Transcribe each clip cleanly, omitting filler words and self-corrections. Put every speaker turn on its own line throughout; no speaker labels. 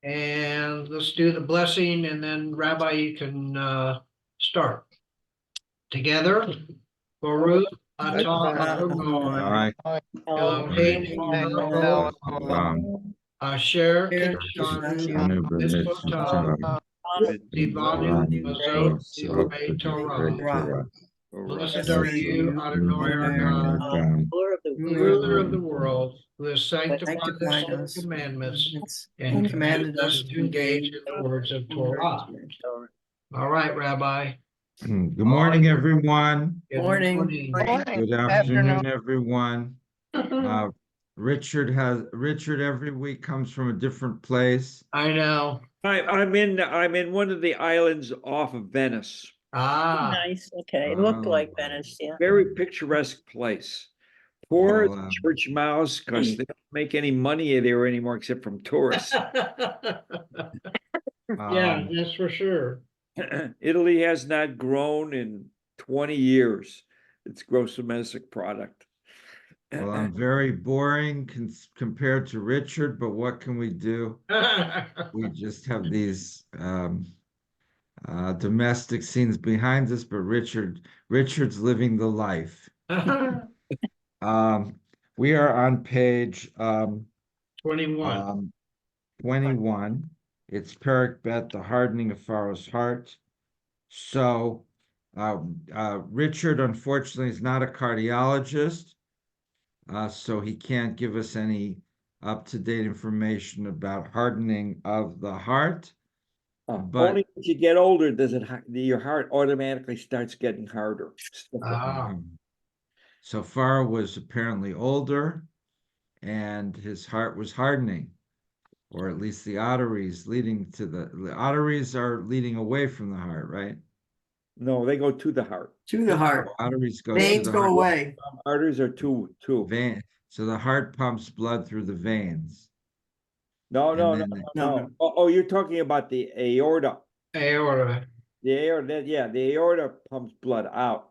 And let's do the blessing, and then Rabbi, you can start. Together, Baruch atah Adonai, Eloheinu asher kishanu b'mitzvotav v'tzivanu b'zot divrei Torah. Blessed are you, Adonai our God, ruler of the world, who has sanctified us with commandments and commanded us to engage in the words of Torah. All right, Rabbi.
Good morning, everyone.
Good
Morning.
Good afternoon, everyone. Richard every week comes from a different place.
I know.
I'm in one of the islands off of Venice.
Nice. Okay. It looked like Venice. Yeah.
Very picturesque place. Poor
Well,
church mouse, because they don't make any money there anymore except from tourists.
Yeah, that's for sure.
Italy has not grown in 20 years. Its gross domestic product.
Well, I'm very boring compared to Richard, but what can we do? We just have these domestic scenes behind us, but Richard's living the life. We are on page
21.
21. It's Perek Bet, the hardening of Pharaoh's heart. So Richard, unfortunately, is not a cardiologist, so he can't give us any up-to-date information about hardening of the heart. But
only as you get older does your heart automatically starts getting harder.
So Pharaoh was apparently older, and his heart was hardening, or at least the arteries are leading away from the heart, right?
No, they go to the heart.
To the heart.
Arteries go
Veins
to the
go
heart.
away.
Arteries are two.
Vein. So the heart pumps blood through the veins.
No. Oh, you're talking about the aorta.
Aorta.
The aorta, yeah, the aorta pumps blood out.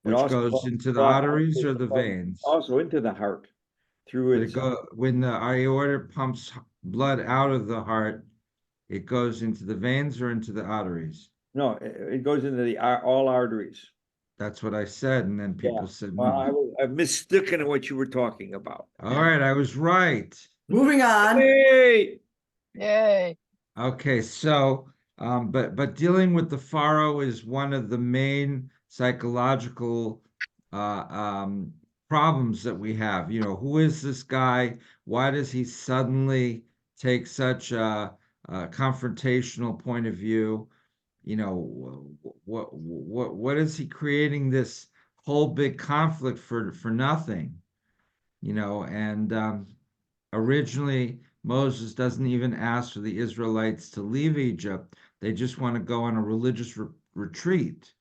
Which goes into the arteries or the veins?
Also into the heart. Through
when the aorta pumps blood out of the heart, it goes into the veins or into the arteries?
No, it goes into all arteries.
That's what I said, and then people said no.
Well, I mistaken in what you were talking about.
All right, I was right.
Moving on.
Hey!
Yay.
Okay, so but dealing with the Pharaoh is one of the main psychological problems that we have. You know, who is this guy? Why does he suddenly take such a confrontational point of view? You know, what is he creating this whole big conflict for nothing? You know, and originally Moses doesn't even ask for the Israelites to leave Egypt. They just want to go on a religious retreat,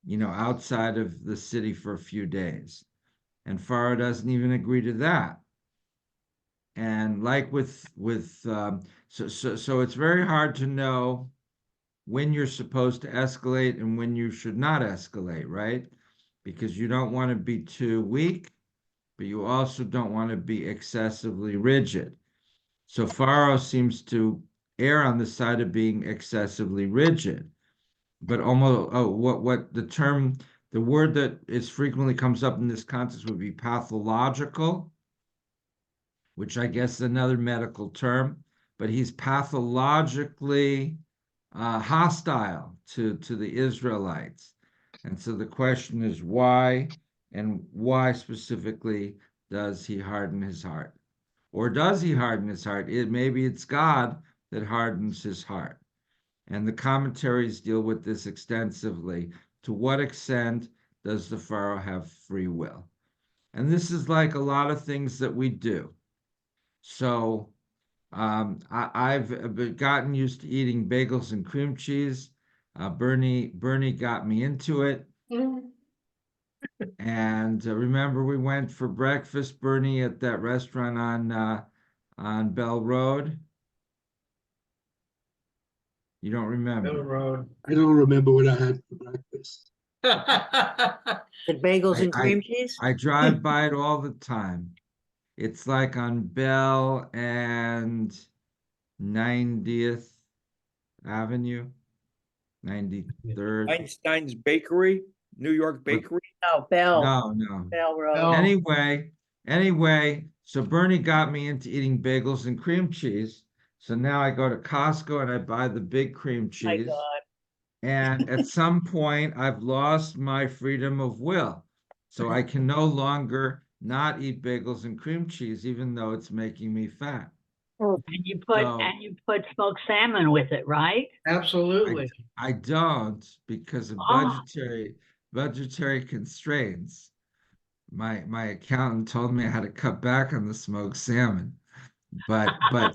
you know, outside of the city for a few days. And Pharaoh doesn't even agree to that. And like so it's very hard to know when you're supposed to escalate and when you should not escalate, right? Because you don't want to be too weak, but you also don't want to be excessively rigid. So Pharaoh seems to err on the side of being excessively rigid, but almost the word that is frequently comes up in this context would be pathological, which I guess is another medical term, but he's pathologically hostile to the Israelites. And so the question is why, and why specifically does he harden his heart? Or does he harden his heart? Maybe it's God that hardens his heart. And the commentaries deal with this extensively. To what extent does the Pharaoh have free will? And this is like a lot of things that we do. So I've gotten used to eating bagels and cream cheese. Bernie got me into it. And remember, we went for breakfast, Bernie, at that restaurant on Bell Road. You don't remember?
Bell Road.
I don't remember what I had for breakfast.
The bagels and cream cheese?
I drive by it all the time. It's like on Bell and 90th Avenue, 93rd.
Einstein's Bakery, New York Bakery.
Oh, Bell,
No.
Bell Road.
Bell.
Anyway, so Bernie got me into eating bagels and cream cheese. So now I go to Costco and I buy the big cream
My
cheese.
God.
And at some point, I've lost my freedom of will. So I can no longer not eat bagels and cream cheese, even though it's making me fat.
And
So
you put smoked salmon with it, right?
Absolutely.
I don't because of
Oh.
budgetary constraints. My accountant told me I had to cut back on the smoked salmon, but
I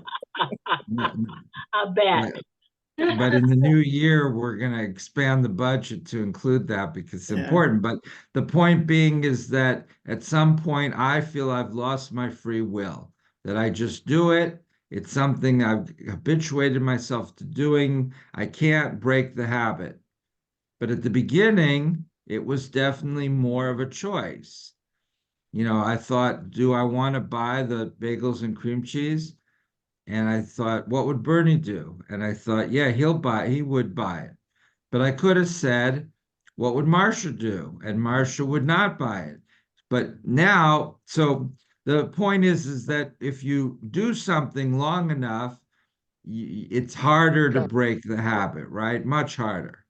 bet.
but in the new year we're going to expand the budget to include that because it's
Yeah.
important. But the point being is that at some point I feel I've lost my free will, that I just do it. It's something I've habituated myself to doing. I can't break the habit. But at the beginning, it was definitely more of a choice. I thought, do I want to buy the bagels and cream cheese? And I thought, what would Bernie do? And I thought, yeah, he would buy it. But I could have said, what would Marcia do? And Marcia would not buy it. But now, so the point is that if you do something long enough, it's harder to break the habit, right? Much harder,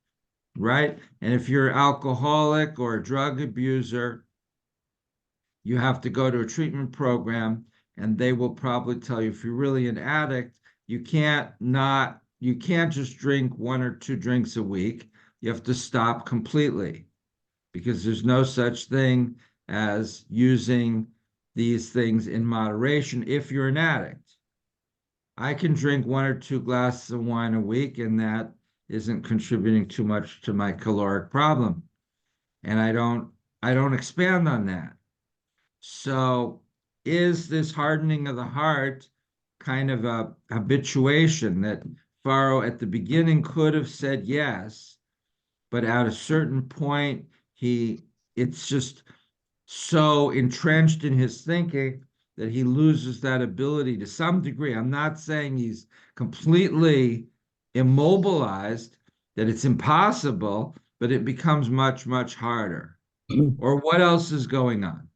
right? And if you're alcoholic or a drug abuser, you have to go to a treatment program, and they will probably tell you if you're really an addict, you can't just drink 1 or 2 drinks a week. You have to stop completely because there's no such thing as using these things in moderation if you're an addict. I can drink 1 or 2 glasses of wine a week, and that isn't contributing too much to my caloric problem. And I don't expand on that. So is this hardening of the heart kind of a habituation that Faro at the beginning could have said yes, but at a certain point it's just so entrenched in his thinking that he loses that ability to some degree. I'm not saying he's completely immobilized, that it's impossible, but it becomes much, much harder. Or what else is going on?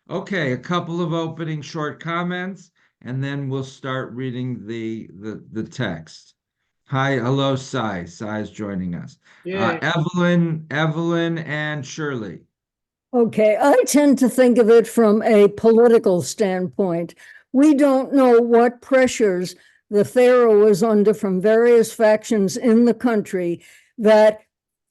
Okay, a couple of opening short comments, and then we'll start reading the text. Hi, hello, Sai. Sai is joining us.
Yeah.
Evelyn, and Shirley.
Okay, I tend to think of it from a political standpoint. We don't know what pressures the Pharaoh was under from various factions in the country that,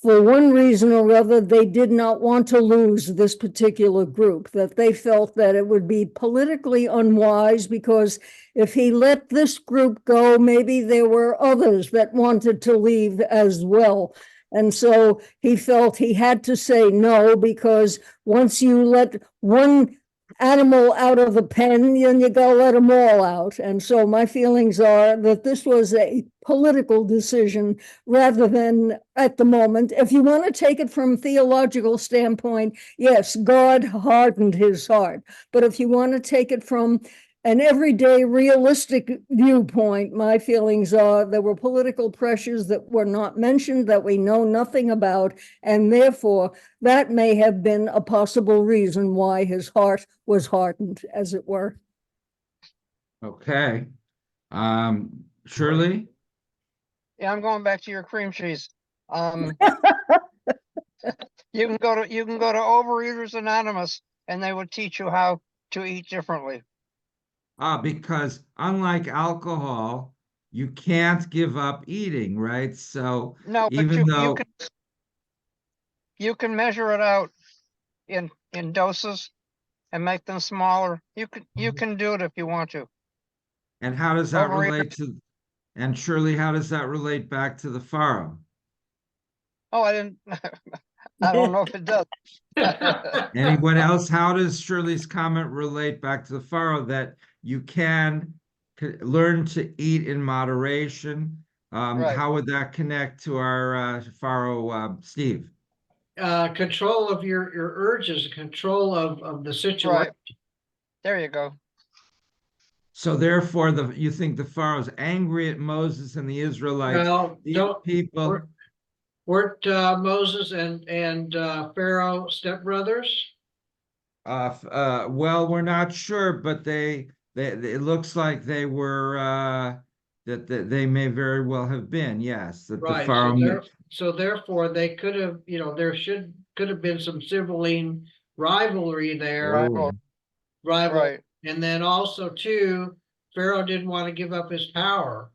for one reason or other, they did not want to lose this particular group, that they felt that it would be politically unwise because if he let this group go, maybe there were others that wanted to leave as well. And so he felt he had to say no, because once you let one animal out of the pen, then you gotta let them all out. And so my feelings are that this was a political decision rather than at the moment. If you want to take it from a theological standpoint, yes, God hardened his heart. But if you want to take it from an everyday realistic viewpoint, my feelings are there were political pressures that were not mentioned, that we know nothing about, and therefore that may have been a possible reason why his heart was hardened, as it were.
Okay. Shirley?
Yeah, I'm going back to your cream cheese. You can go to Overeaters Anonymous, and they would teach you how to eat differently.
Because unlike alcohol, you can't give up eating, right? So
No, but
even though,
you can measure it out in doses and make them smaller. You can do it if you want to.
and how does that
Overeater.
relate to, and Shirley, how does that relate back to the Pharaoh?
Oh, I didn't. I don't know if it does.
Anyone else? How does Shirley's comment relate back to the Pharaoh that you can learn to eat in moderation?
Right.
How would that connect to our Pharaoh, Steve?
Control of your urges, control of the situation.
Right. There you go.
So therefore, you think the Pharaoh's angry at Moses and the Israelites?
Well,
These
don't,
people,
weren't Moses and Pharaoh stepbrothers?
well, we're not sure, but it looks like they were, that they may very well have been, yes, that the
Right,
Pharaoh.
so therefore they could have, there could have been some sibling rivalry there.
Oh,
Right.
And then also too, Pharaoh didn't want to give up his power.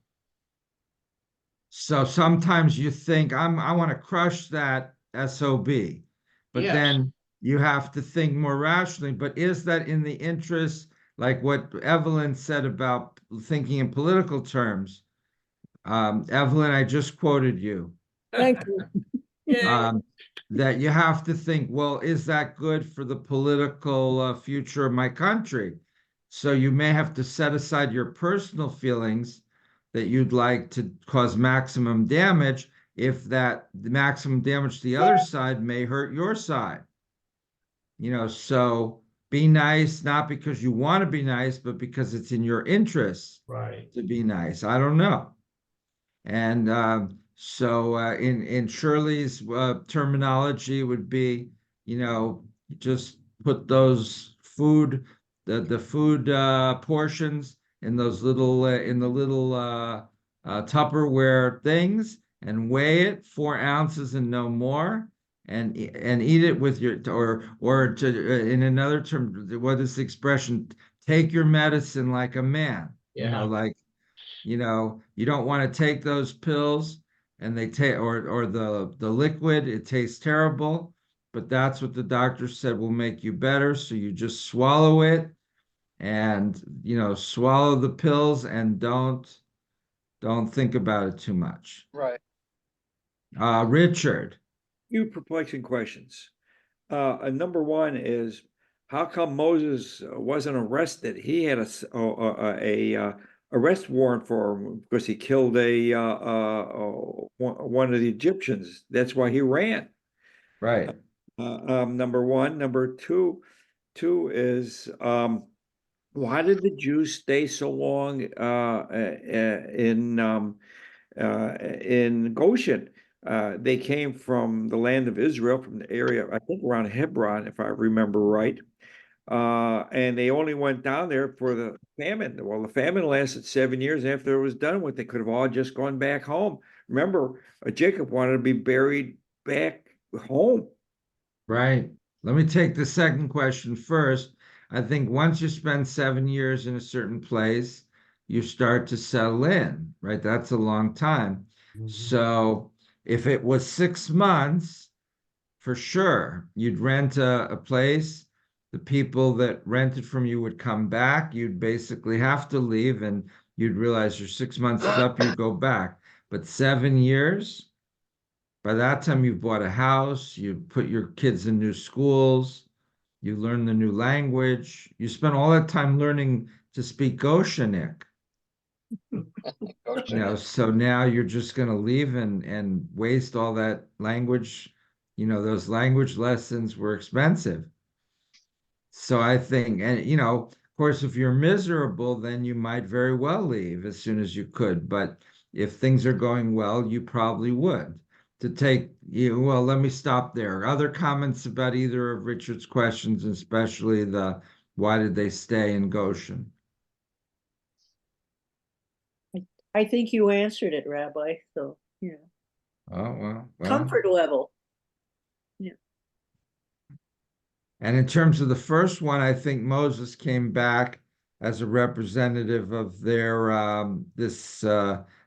so sometimes you think I want to crush that SOB, but
Yes,
then you have to think more rationally. But is that in the interest, like what Evelyn said about thinking in political terms? Evelyn, I just quoted you.
Thank you.
yay,
That you have to think, well, is that good for the political future of my country? So you may have to set aside your personal feelings that you'd like to cause maximum damage if that the maximum damage to the other side may hurt your side. So be nice, not because you want to be nice, but because it's in your interest
right,
to be nice. I don't know. And in Shirley's terminology would be, just put those the food portions in those little in the little Tupperware things and weigh it 4 ounces and no more. And eat it with your or to in another term, what is the expression? Take your medicine like a man.
yeah,
Like you don't want to take those pills and they take or the liquid, it tastes terrible, but that's what the doctor said will make you better. So you just swallow it and swallow the pills and don't think about it too much.
Right.
Richard.
Few perplexing questions. Number one is, how come Moses wasn't arrested? He had a arrest warrant for him because he killed one of the Egyptians. That's why he ran.
Right.
Number one. Number two is, why did the Jews stay so long in Goshen? They came from the land of Israel, from the area, I think around Hebron, if I remember right. And they only went down there for the famine. Well, the famine lasted 7 years after it was done with. They could have all just gone back home. Remember, Jacob wanted to be buried back home.
Right. Let me take the second question first. I think once you spend 7 years in a certain place, you start to settle in, right? That's a long time. So if it was 6 months, for sure, you'd rent a place. The people that rented from you would come back. You'd basically have to leave and you'd realize your 6 months is up, you go back. But 7 years, by that time, you've bought a house, you put your kids in new schools, you learn the new language, you spend all that time learning to speak Goshenic. So now you're just going to leave and waste all that language. Those language lessons were expensive. So I think, and of course, if you're miserable, then you might very well leave as soon as you could. But if things are going well, you probably would. Well, let me stop there. Other comments about either of Richard's questions, especially the why did they stay in Goshen?
I think you answered it, Rabbi. So,
Oh, well.
comfort level.
And in terms of the first one, I think Moses came back as a representative of this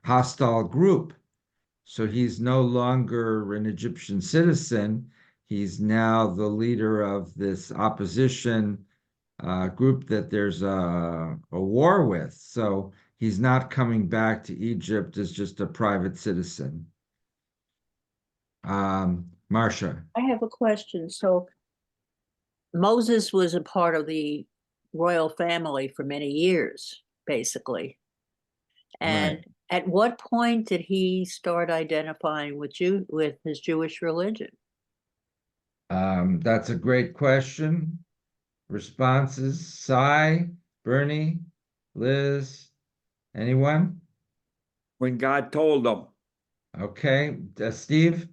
hostile group. So he's no longer an Egyptian citizen. He's now the leader of this opposition group that there's a war with. So he's not coming back to Egypt as just a private citizen. Marcia.
I have a question. So Moses was a part of the royal family for many years, basically. And
Right.
at what point did he start identifying with his Jewish religion?
That's a great question. Responses, Cy, Bernie. Liz? Anyone?
When God told them.
Okay, Steve?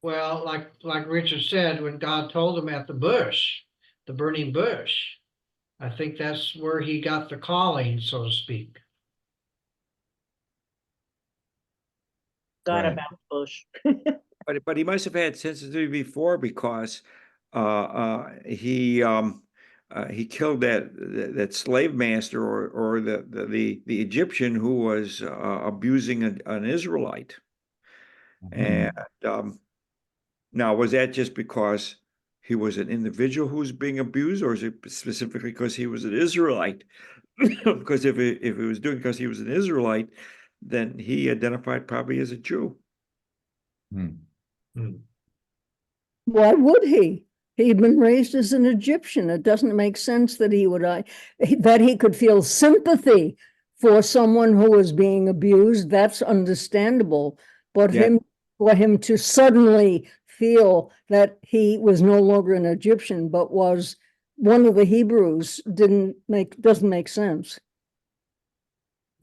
Well, like Richard said, when God told him at the bush, the burning bush, I think that's where he got the calling, so to speak.
Got
Right.
about Bush.
But he must have had sensitivity before because he killed that slave master or the Egyptian who was abusing an Israelite.
Mhm.
And now, was that just because he was an individual who was being abused, or is it specifically because he was an Israelite? Because if it was doing because he was an Israelite, then he identified probably as a Jew.
Hmm.
Why would he? He'd been raised as an Egyptian. It doesn't make sense that he would, that he could feel sympathy for someone who was being abused. That's understandable. But
Yeah.
for him to suddenly feel that he was no longer an Egyptian, but was one of the Hebrews doesn't make sense.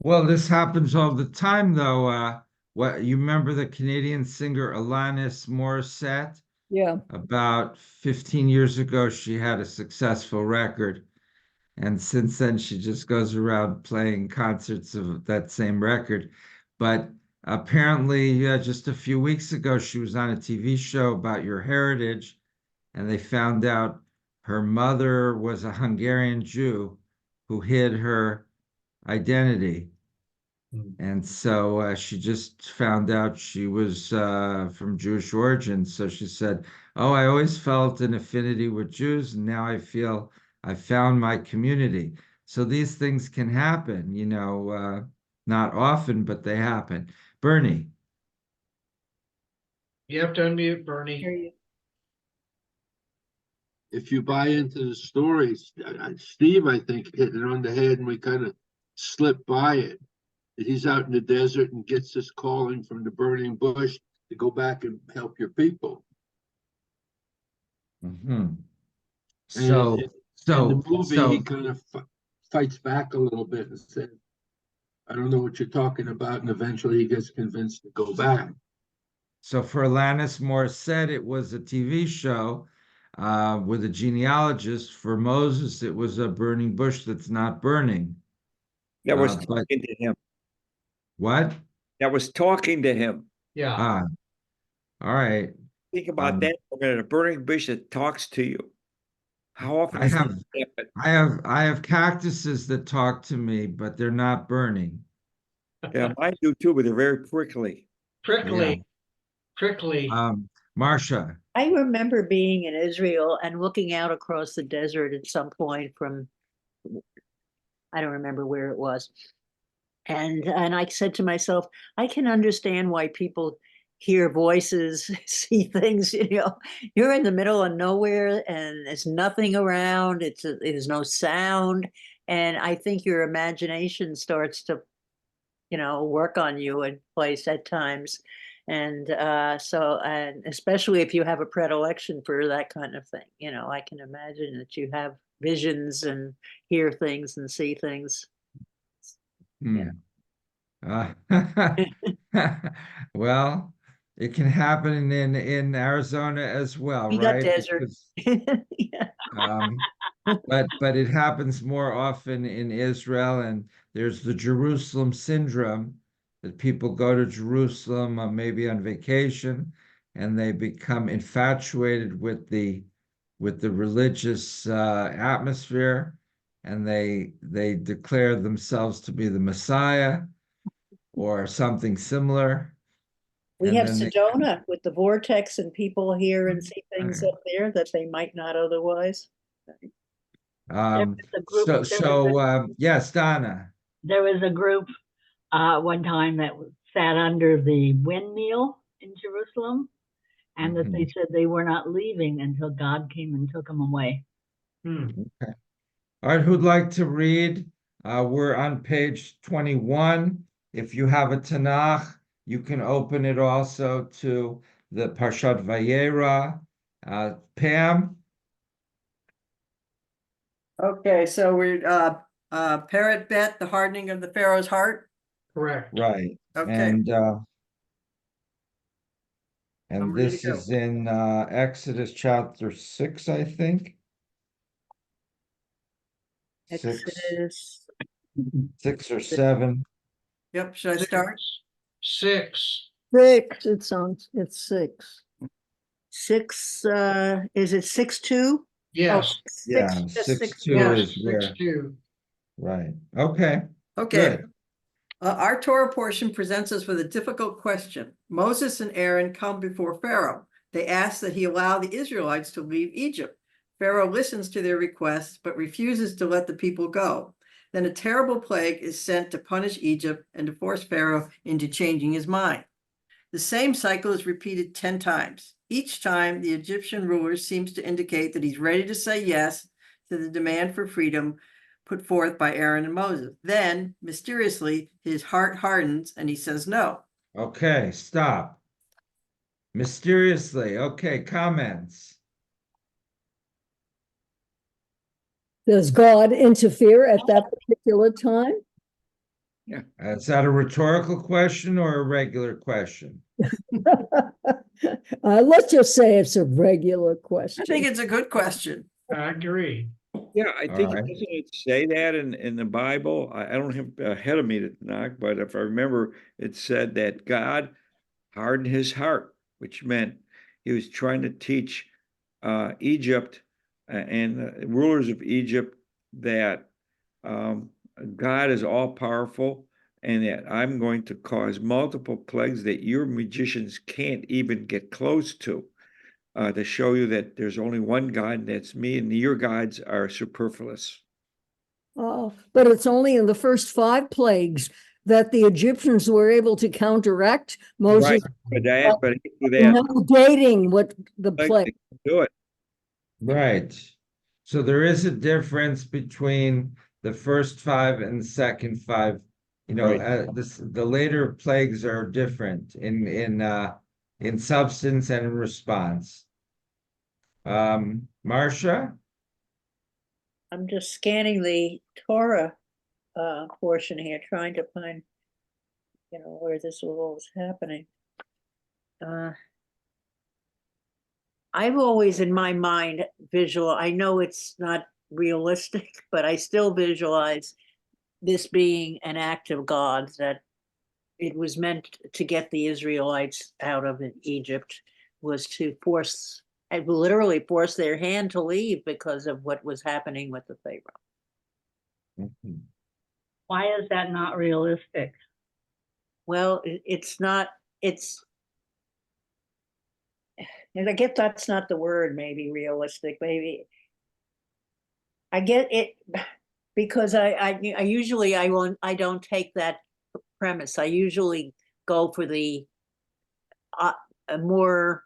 Well, this happens all the time, though. What you remember the Canadian singer Alanis Morissette?
Yeah.
About 15 years ago, she had a successful record. And since then, she just goes around playing concerts of that same record. But apparently, just a few weeks ago, she was on a TV show about your heritage, and they found out her mother was a Hungarian Jew who hid her identity. And so she just found out she was from Jewish origin. So she said, "Oh, I always felt an affinity with Jews, and now I feel I found my community." So these things can happen, not often, but they happen. Bernie.
You have to unmute, Bernie.
If you buy into the stories, Steve, I think, hit it on the head, and we kind of slipped by it. That he's out in the desert and gets this calling from the burning bush to go back and help your people.
Mhm.
And
So,
in the movie, he
so
kind of fights back a little bit and says, "I don't know what you're talking about," and eventually he gets convinced to go back.
So for Alanis Morissette, it was a TV show with a genealogist. For Moses, it was a burning bush that's not burning.
That was
But
talking to him.
what?
That was talking to him.
Yeah.
Ah, all right.
Think about that. A burning bush that talks to you. How often
I
does that
have
happen?
I have cactuses that talk to me, but they're not burning.
Yeah, mine do too, but they're very prickly.
Prickly, prickly.
Marcia.
I remember being in Israel and looking out across the desert at some point from, I don't remember where it was. And I said to myself, I can understand why people hear voices, see things, you're in the middle of nowhere and there's nothing around, there's no sound. And I think your imagination starts to, work on you in place at times. And and especially if you have a predilection for that kind of thing, I can imagine that you have visions and hear things and see things.
Hmm. Well, it can happen in Arizona as well,
We got
right?
desert. Yeah.
Um, but it happens more often in Israel, and there's the Jerusalem syndrome that people go to Jerusalem maybe on vacation, and they become infatuated with the religious atmosphere, and they declare themselves to be the Messiah or something similar,
We
and
have
then they
Sedona with the vortex and people hear and see things up there that they might not otherwise.
There was a group,
yes, Donna.
there was a group one time that sat under the windmill in Jerusalem, and that they said they were not leaving until God came and took them away.
Okay. All right, who'd like to read? We're on page 21. If you have a Tanakh, you can open it also to the Parshat Vayera. Pam?
Okay, so we're Parrot bet, the hardening of the Pharaoh's heart.
Correct.
Right.
Okay.
And
I'm ready
this
to go.
is in Exodus chapter 6, I think.
Exodus.
6 or 7.
Yep, should I start?
6.
It sounds, it's 6.
6, is it 6-2?
Yes.
Yeah,
Just
6-2
Yes,
is where,
6-2.
right. Okay,
Okay.
good.
Our Torah portion presents us with a difficult question. Moses and Aaron come before Pharaoh. They ask that he allow the Israelites to leave Egypt. Pharaoh listens to their requests, but refuses to let the people go. Then a terrible plague is sent to punish Egypt and to force Pharaoh into changing his mind. The same cycle is repeated 10 times. Each time, the Egyptian ruler seems to indicate that he's ready to say yes to the demand for freedom put forth by Aaron and Moses. Then, mysteriously, his heart hardens and he says no.
Okay, stop. Mysteriously, okay, comments.
Does God interfere at that particular time?
Is that a rhetorical question or a regular question?
Let's just say it's a regular
I
question.
think it's a good question.
I agree.
Yeah, I
All
think,
right.
doesn't it say that in the Bible? I don't have ahead of me to knock, but if I remember, it said that God hardened his heart, which meant he was trying to teach Egypt and the rulers of Egypt that God is all powerful and that I'm going to cause multiple plagues that your magicians can't even get close to show you that there's only one God, and that's me, and your gods are superfluous.
But it's only in the first 5 plagues that the Egyptians were able to counteract Moses.
Right, but after that,
negating what the plague.
do it.
Right. So there is a difference between the first 5 and the second 5. You know,
Right.
the later plagues are different in substance and in response. Marcia?
I'm just scanning the Torah portion here, trying to find, where this all was happening. I've always in my mind I know it's not realistic, but I still visualize this being an act of God, that it was meant to get the Israelites out of Egypt, was to literally force their hand to leave because of what was happening with the Pharaoh.
Why is that not realistic?
Well, it's not, and I guess that's not the word, maybe realistic, maybe. I get it because I usually I don't take that premise. I usually go for the a more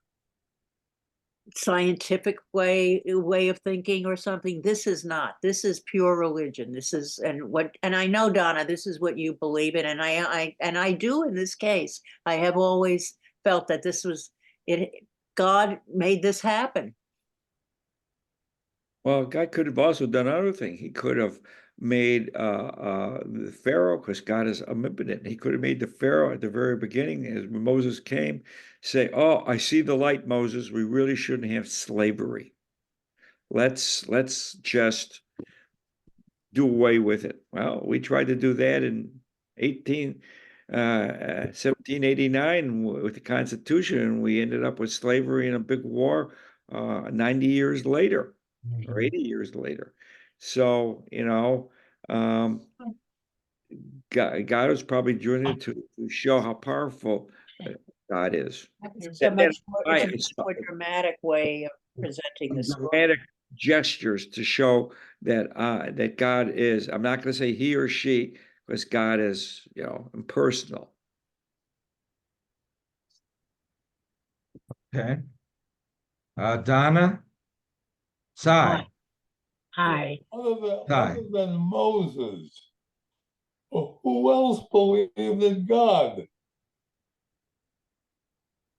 scientific way of thinking or something. This is not. This is pure religion. This is and I know, Donna, this is what you believe in, and I do in this case. I have always felt that this was it. God made this happen.
Well, God could have also done other things. He could have made the Pharaoh, because God is omnipotent. He could have made the Pharaoh at the very beginning, as when Moses came, say, "Oh, I see the light, Moses. We really shouldn't have slavery. Let's just do away with it." Well, we tried to do that in 1789 with the Constitution, and we ended up with slavery and a big war 90 years later or 80 years later. So, God was probably doing it to show how powerful God is.
It's a much more
I-
dramatic way of presenting this.
dramatic gestures to show that that God is, I'm not going to say he or she, because God is, impersonal.
Okay. Donna? Sai?
Hi.
Hi.
Other than Moses, who else believed in God?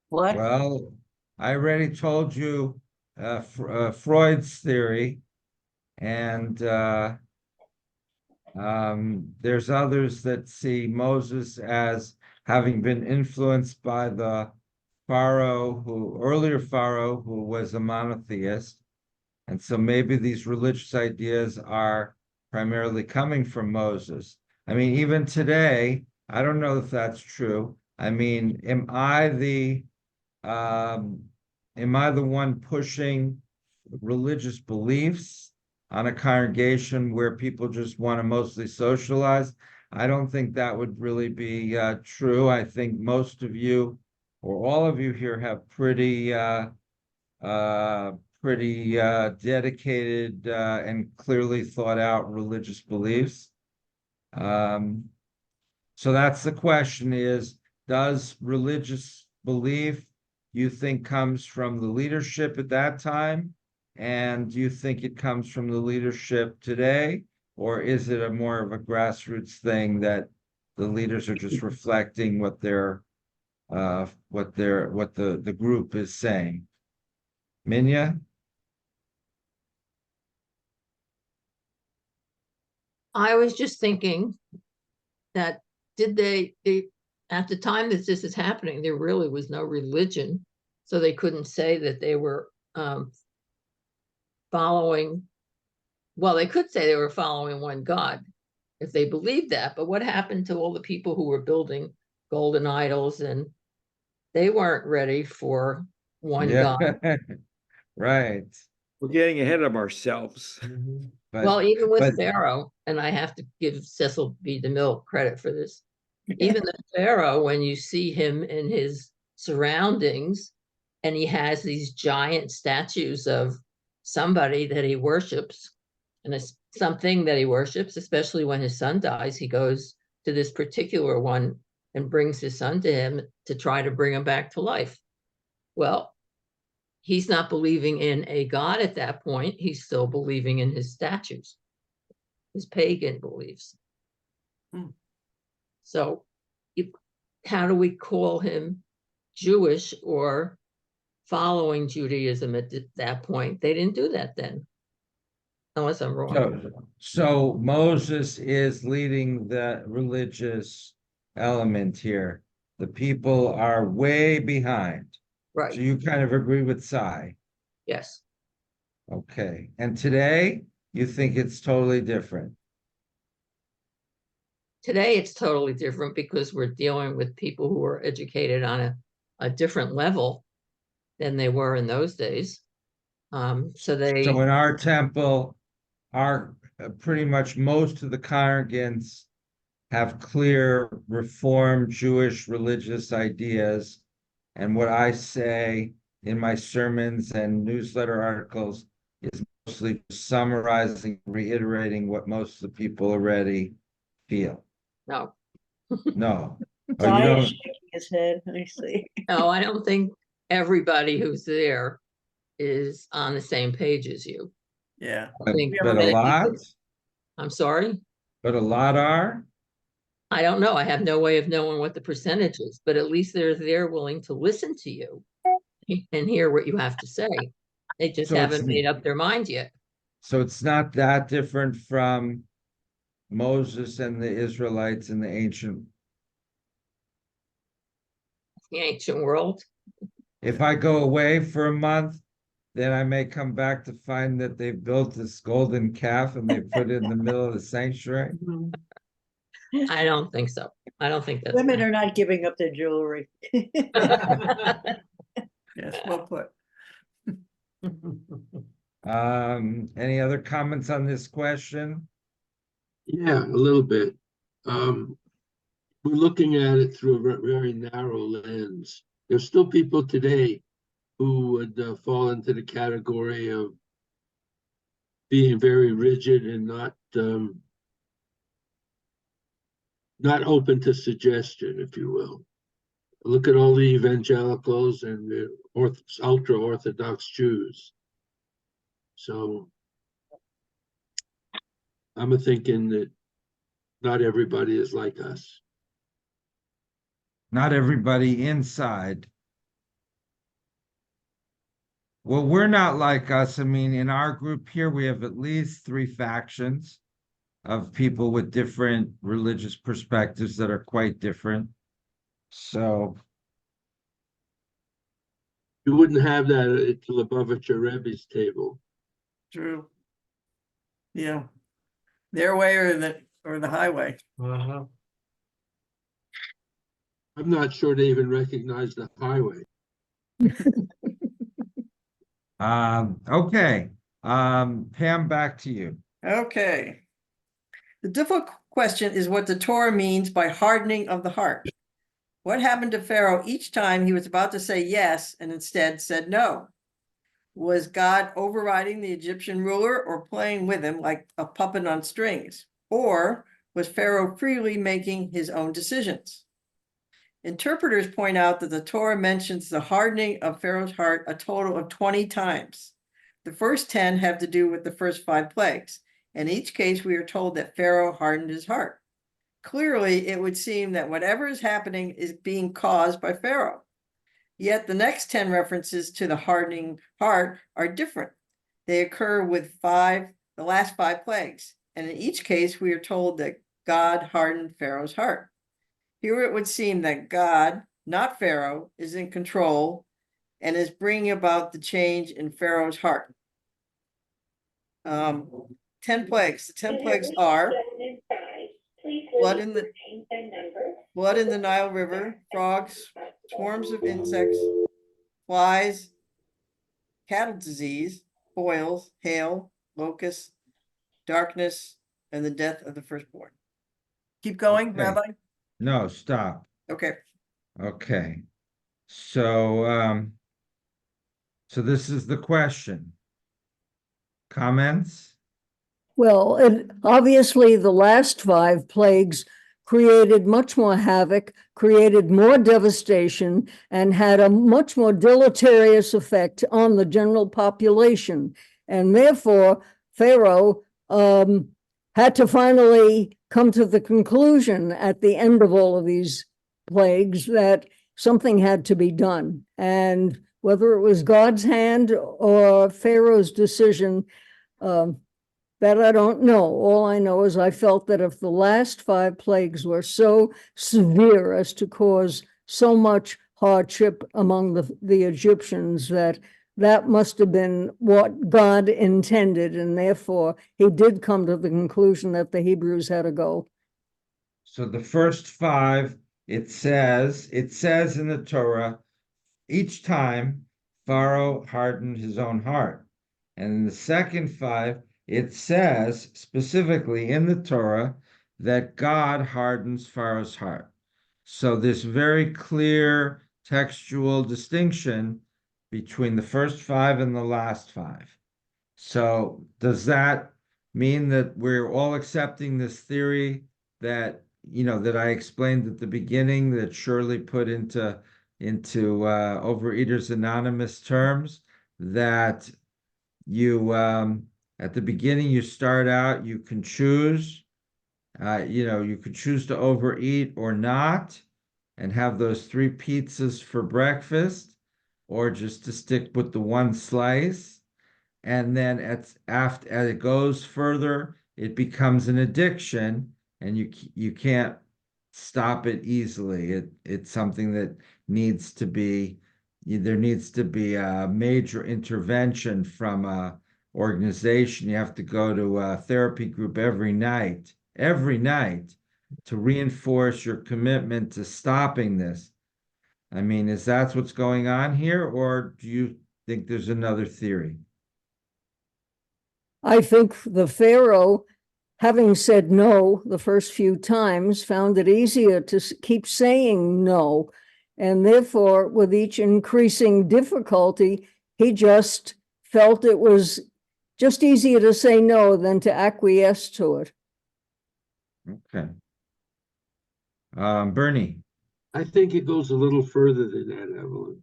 What?
Well, I already told you Freud's theory, and There's others that see Moses as having been influenced by the earlier Pharaoh who was a monotheist. And so maybe these religious ideas are primarily coming from Moses. I mean, even today, I don't know if that's true. I mean, am I the one pushing religious beliefs on a congregation where people just want to mostly socialize? I don't think that would really be true. I think most of you or all of you here have pretty dedicated and clearly thought out religious beliefs. So that's the question is, does religious belief you think comes from the leadership at that time? And do you think it comes from the leadership today? Or is it a more of a grassroots thing that the leaders are just reflecting what the group is saying? Minya?
I was just thinking that at the time that this is happening, there really was no religion. So they couldn't say that they were following, well, they could say they were following one God if they believed that. But what happened to all the people who were building golden idols and they weren't ready for one God?
Right.
We're getting ahead of ourselves.
Well, even with Pharaoh, and I have to give Cecil B. DeMille credit for this, even the Pharaoh, when you see him in his surroundings, and he has these giant statues of somebody that he worships, and it's something that he worships, especially when his son dies, he goes to this particular one and brings his son to him to try to bring him back to life. Well, he's not believing in a God at that point. He's still believing in his statues, his pagan beliefs. So how do we call him Jewish or following Judaism at that point? They didn't do that then, unless I'm wrong.
So Moses is leading the religious element here. The people are way behind.
Right.
So you kind of agree with Sai.
Yes.
Okay. And today you think it's totally different.
Today it's totally different because we're dealing with people who are educated on a different level than they were in those days. So
in our temple, pretty much most of the congregants have clear Reformed Jewish religious ideas. And what I say in my sermons and newsletter articles is mostly summarizing, reiterating what most of the people already feel.
No.
No. Oh,
Sai
you
is
don't?
shaking his head. I see.
No, I don't think everybody who's there is on the same page as you.
Yeah.
I think
But a lot?
I'm sorry?
But a lot are?
I don't know. I have no way of knowing what the percentage is, but at least they're there willing to listen to you and hear what you have to say. They just haven't made up their mind yet.
So it's not that different from Moses and the Israelites in the ancient
world.
If I go away for a month, then I may come back to find that they've built this golden calf and they put it in the middle of the sanctuary.
I don't think so. I don't think that's
Women are not giving up their jewelry.
Yes, well put.
Any other comments on this question?
Yeah, a little bit. We're looking at it through a very narrow lens. There's still people today who would fall into the category of being very rigid and not open to suggestion, if you will. Look at all the evangelicals and the ultra-Orthodox Jews. So I'm thinking that not everybody is like us.
Not everybody inside. Well, we're not like us. I mean, in our group here, we have at least 3 factions. of people with different religious perspectives that are quite different. So,
You wouldn't have that at Lubavitcher Rebbe's table.
True. Yeah. Their way or the highway.
I'm not sure they even recognize the highway.
okay. Pam, back to you.
Okay. The difficult question is what the Torah means by hardening of the heart. What happened to Pharaoh each time he was about to say yes and instead said no? Was God overriding the Egyptian ruler or playing with him like a puppet on strings? Or was Pharaoh freely making his own decisions? Interpreters point out that the Torah mentions the hardening of Pharaoh's heart a total of 20 times. The first 10 have to do with the first 5 plagues. In each case, we are told that Pharaoh hardened his heart. Clearly, it would seem that whatever is happening is being caused by Pharaoh. Yet the next 10 references to the hardening heart are different. They occur with the last 5 plagues. And in each case, we are told that God hardened Pharaoh's heart. Here it would seem that God, not Pharaoh, is in control and is bringing about the change in Pharaoh's heart. 10 plagues. The 10 plagues are blood in the Nile River, frogs, swarms of insects, flies, cattle disease, boils, hail, locusts, darkness, and the death of the firstborn. Keep going,
Okay.
Rabbi?
No, stop.
Okay.
Okay. So, so this is the question. Comments?
Well, obviously the last 5 plagues created much more havoc, created more devastation, and had a much more deleterious effect on the general population. And therefore, Pharaoh had to finally come to the conclusion at the end of all of these plagues that something had to be done. And whether it was God's hand or Pharaoh's decision, that I don't know. All I know is I felt that if the last 5 plagues were so severe as to cause so much hardship among the Egyptians, that must have been what God intended, and therefore he did come to the conclusion that the Hebrews had to go.
So the first 5, it says in the Torah, each time Pharaoh hardened his own heart. And in the second 5, it says specifically in the Torah that God hardens Pharaoh's heart. So this very clear textual distinction between the first 5 and the last 5. So does that mean that we're all accepting this theory that, that I explained at the beginning, that Shirley put into Overeaters Anonymous terms, that you at the beginning you start out, you can choose you could choose to overeat or not and have those 3 pizzas for breakfast, or just to stick with the 1 slice. And then as it goes further, it becomes an addiction, and you can't stop it easily. It's something that needs to be there needs to be a major intervention from a organization. You have to go to a therapy group every night to reinforce your commitment to stopping this. I mean, is that what's going on here, or do you think there's another theory?
I think the Pharaoh, having said no the first few times, found it easier to keep saying no. And therefore, with each increasing difficulty, he just felt it was just easier to say no than to acquiesce to it.
Okay. Bernie.
I think it goes a little further than that, Evelyn.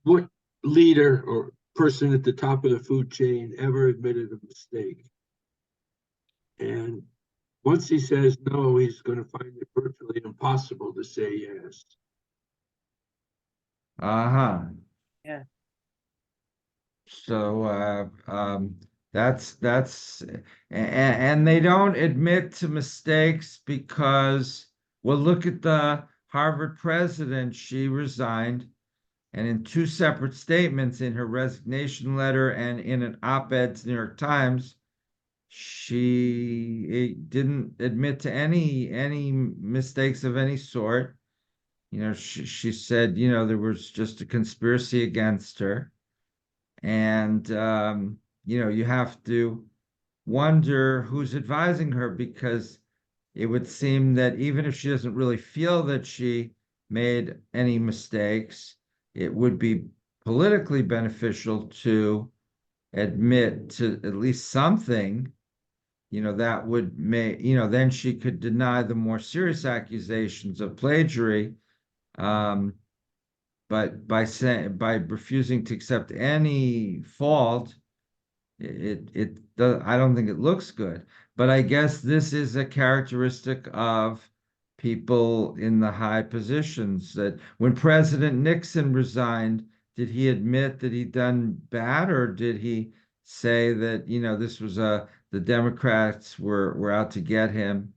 What leader or person at the top of the food chain ever admitted a mistake? And once he says no, he's going to find it virtually impossible to say yes.
Uh-huh.
Yeah.
So And they don't admit to mistakes because, well, look at the Harvard president. She resigned, and in two separate statements, in her resignation letter and in an op-ed to New York Times, she didn't admit to any mistakes of any sort. She said, there was just a conspiracy against her. And, you have to wonder who's advising her, because it would seem that even if she doesn't really feel that she made any mistakes, it would be politically beneficial to admit to at least something, that would make, then she could deny the more serious accusations of plagiary. But by refusing to accept any fault, I don't think it looks good. But I guess this is a characteristic of people in the high positions, that when President Nixon resigned, did he admit that he'd done bad, or did he say that, this was the Democrats were out to get him?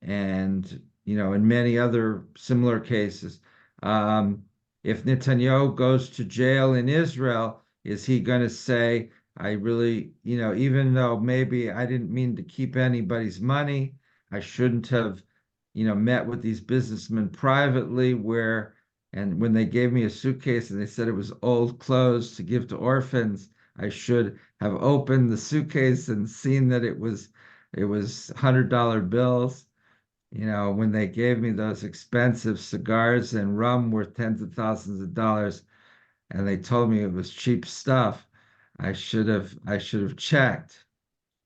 And, in many other similar cases. If Netanyahu goes to jail in Israel, is he going to say, I really, even though maybe I didn't mean to keep anybody's money, I shouldn't have, met with these businessmen privately, and when they gave me a suitcase and they said it was old clothes to give to orphans, I should have opened the suitcase and seen that it was $100 bills. When they gave me those expensive cigars and rum worth tens of thousands of dollars, and they told me it was cheap stuff, I should have checked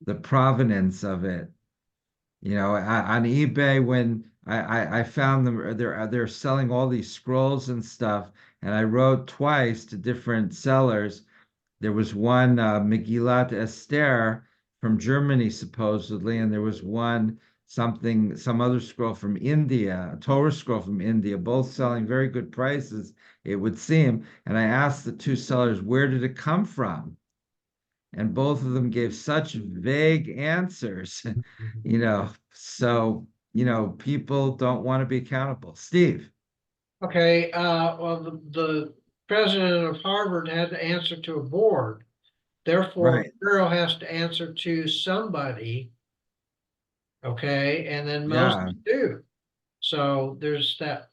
the provenance of it. On eBay, when I found them, they're selling all these scrolls and stuff, and I wrote twice to different sellers. There was one Megillat Esther from Germany, supposedly, and there was one some other scroll from India, a Torah scroll from India, both selling very good prices, it would seem. And I asked the two sellers, where did it come from? And both of them gave such vague answers, so, people don't want to be accountable. Steve.
Okay, well, the president of Harvard had to answer to a board. Therefore,
Right.
Pharaoh has to answer to somebody. Okay, and then
Yeah.
Moses too. So there's that.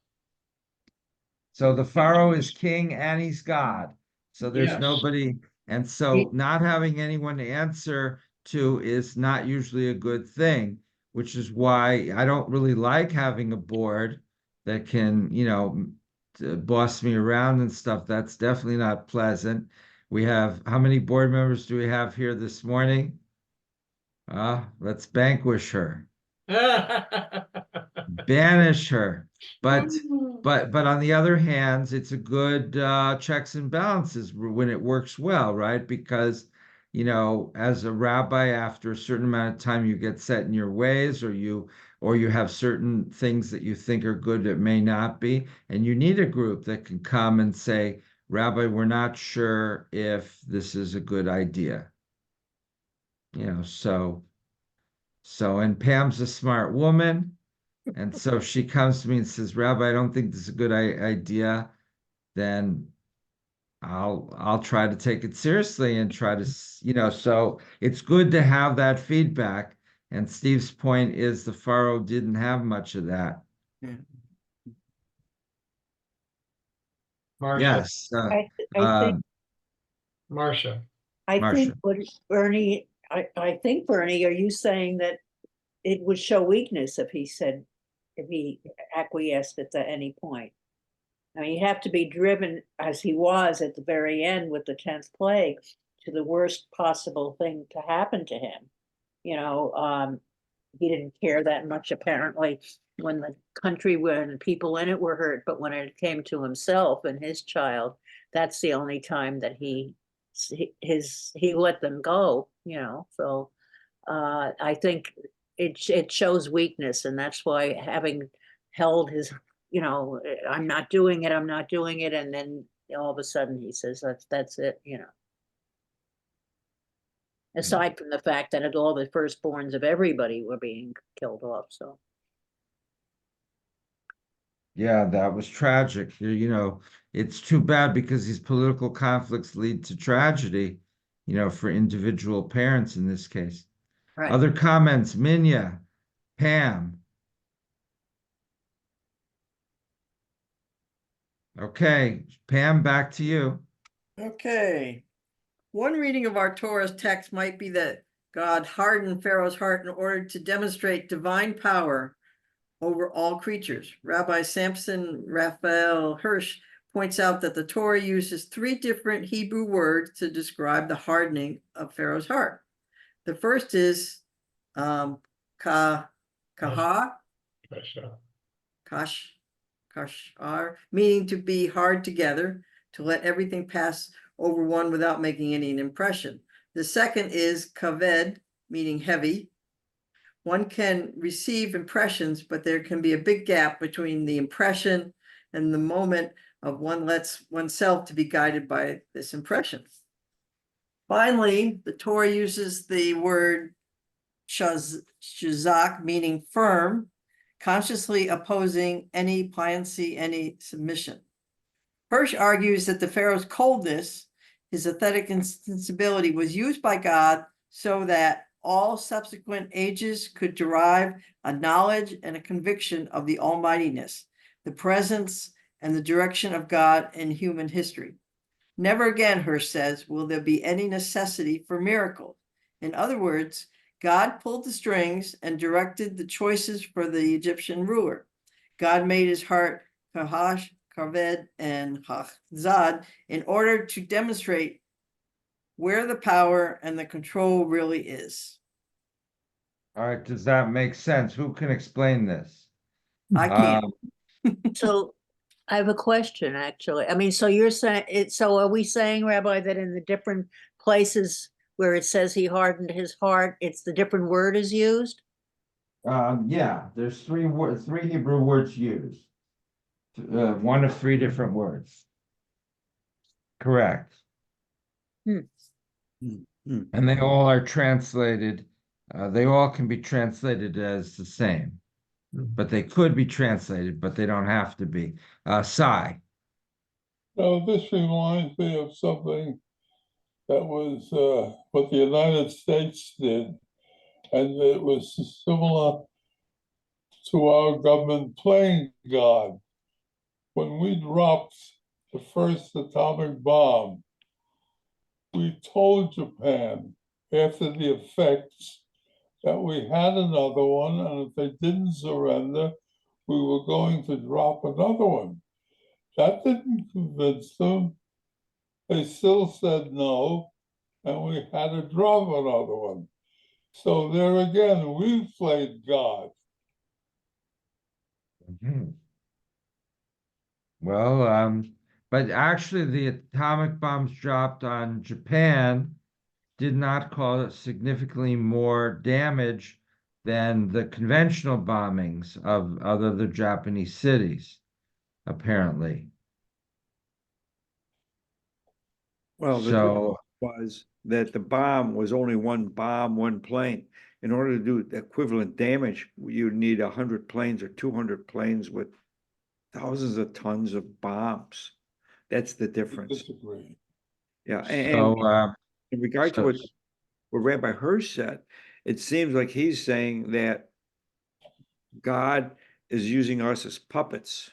So the Pharaoh is king and he's God. So there's
Yes.
nobody, and so not having anyone to answer to is not usually a good thing, which is why I don't really like having a board that can, boss me around and stuff. That's definitely not pleasant. We have, how many board members do we have here this morning? Let's vanquish her. Banish her. But on the other hand, it's a good checks and balances when it works well, right? Because as a rabbi, after a certain amount of time, you get set in your ways, or you have certain things that you think are good that may not be, and you need a group that can come and say, Rabbi, we're not sure if this is a good idea. And Pam's a smart woman. And so if she comes to me and says, Rabbi, I don't think this is a good idea, then I'll try to take it seriously and try to, so it's good to have that feedback. And Steve's point is the Pharaoh didn't have much of that.
Yeah.
Marcia.
Yes.
I think,
Marcia.
I think
Marcia.
what Bernie, I think, Bernie, are you saying that it would show weakness if he acquiesced at any point? I mean, you have to be driven, as he was at the very end with the 10th plague, to the worst possible thing to happen to him. He didn't care that much, apparently, when the country, when people in it were hurt, but when it came to himself and his child, that's the only time that he let them go, so I think it shows weakness, and that's why, having held his, I'm not doing it, and then all of a sudden he says, that's it. aside from the fact that all the firstborns of everybody were being killed off, so.
Yeah, that was tragic. You know, it's too bad because these political conflicts lead to tragedy, you know, for individual parents in this case.
Right.
Other comments, Minya, Pam. Okay, Pam, back to you.
Okay. One reading of our Torah's text might be that God hardened Pharaoh's heart in order to demonstrate divine power over all creatures. Rabbi Samson Raphael Hirsch points out that the Torah uses 3 different Hebrew words to describe the hardening of Pharaoh's heart. The first is kaha, kashar, meaning to be hard together, to let everything pass over one without making any impression. The second is kaved, meaning heavy. One can receive impressions, but there can be a big gap between the impression and the moment of one lets oneself to be guided by this impression. Finally, the Torah uses the word shazak, meaning firm, consciously opposing any pliancy, any submission. Hirsch argues that the Pharaoh's coldness, his aesthetic insensibility, was used by God so that all subsequent ages could derive a knowledge and a conviction of the almightiness, the presence and the direction of God in human history. Never again, Hirsch says, will there be any necessity for miracles. In other words, God pulled the strings and directed the choices for the Egyptian ruler. God made his heart kahash, kaved, and hachzad in order to demonstrate where the power and the control really is.
All right, does that make sense? Who can explain this?
I can't.
So I have a question, actually. I mean, so you're saying it, so are we saying, Rabbi, that in the different places where it says he hardened his heart, it's the different word is used?
Yeah, there's 3 Hebrew words used. 1 of 3 different words. Correct. And they all are translated, they all can be translated as the same, but they could be translated, but they don't have to be. Sai.
Now, this reminds me of something that was what the United States did, and it was similar to our government playing God. When we dropped the first atomic bomb, we told Japan after the effects that we had another one, and if they didn't surrender, we were going to drop another one. That didn't convince them. They still said no, and we had to drop another one. So there again, we played God.
Well, but actually the atomic bombs dropped on Japan did not cause significantly more damage than the conventional bombings of other Japanese cities, apparently.
Well, the
So
was that the bomb was only one bomb, one plane. In order to do equivalent damage, you'd need 100 planes or 200 planes with thousands of tons of bombs. That's the difference.
Disagree.
Yeah, and
so
in regard to what Rabbi Hirsch said, it seems like he's saying that God is using us as puppets,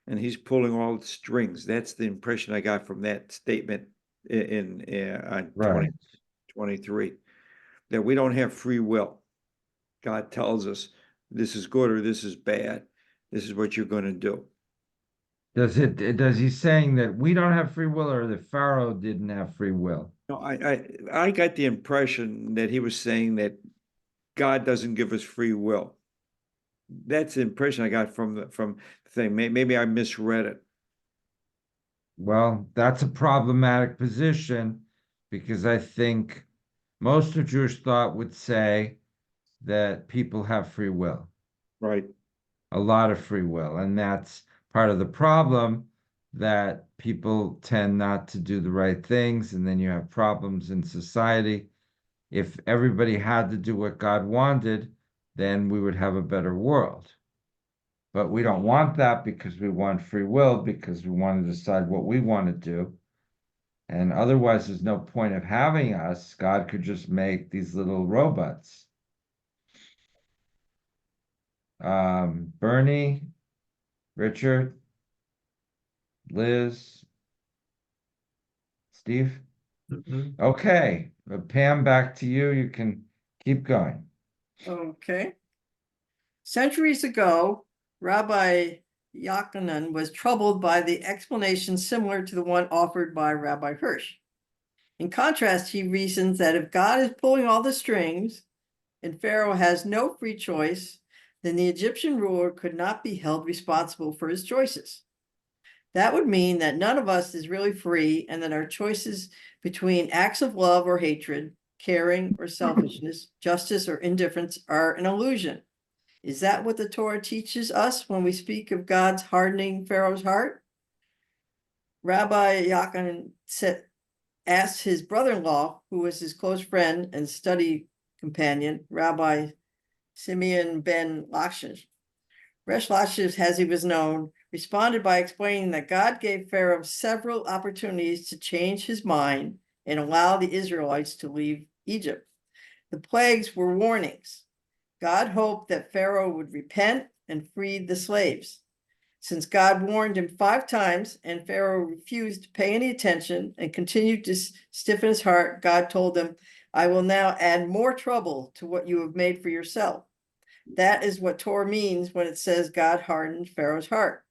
and he's pulling all the strings. That's the impression I got from that statement in on
right.
2023, that we don't have free will. God tells us this is good or this is bad. This is what you're going to do.
Does he saying that we don't have free will or that Pharaoh didn't have free will?
No, I got the impression that he was saying that God doesn't give us free will. That's the impression I got from the thing. Maybe I misread it.
Well, that's a problematic position because I think most of Jewish thought would say that people have free will,
Right.
a lot of free will, and that's part of the problem, that people tend not to do the right things, and then you have problems in society. if everybody had to do what God wanted, then we would have a better world. But we don't want that because we want free will, because we want to decide what we want to do. And otherwise, there's no point of having us. God could just make these little robots. Bernie, Richard, Liz, Steve? Okay, Pam, back to you. You can keep going.
Okay. Centuries ago, Rabbi Yochanan was troubled by the explanation similar to the one offered by Rabbi Hirsch. In contrast, he reasons that if God is pulling all the strings and Pharaoh has no free choice, then the Egyptian ruler could not be held responsible for his choices. That would mean that none of us is really free and that our choices between acts of love or hatred, caring or selfishness, justice or indifference are an illusion. Is that what the Torah teaches us when we speak of God's hardening Pharaoh's heart? Rabbi Yochanan asked his brother-in-law, who was his close friend and study companion, Rabbi Simeon ben Lachish. Resh Lachish, as he was known, responded by explaining that God gave Pharaoh several opportunities to change his mind and allow the Israelites to leave Egypt. The plagues were warnings. God hoped that Pharaoh would repent and free the slaves. Since God warned him 5 times and Pharaoh refused to pay any attention and continued to stiffen his heart, God told him, I will now add more trouble to what you have made for yourself. That is what Torah means when it says God hardened Pharaoh's heart.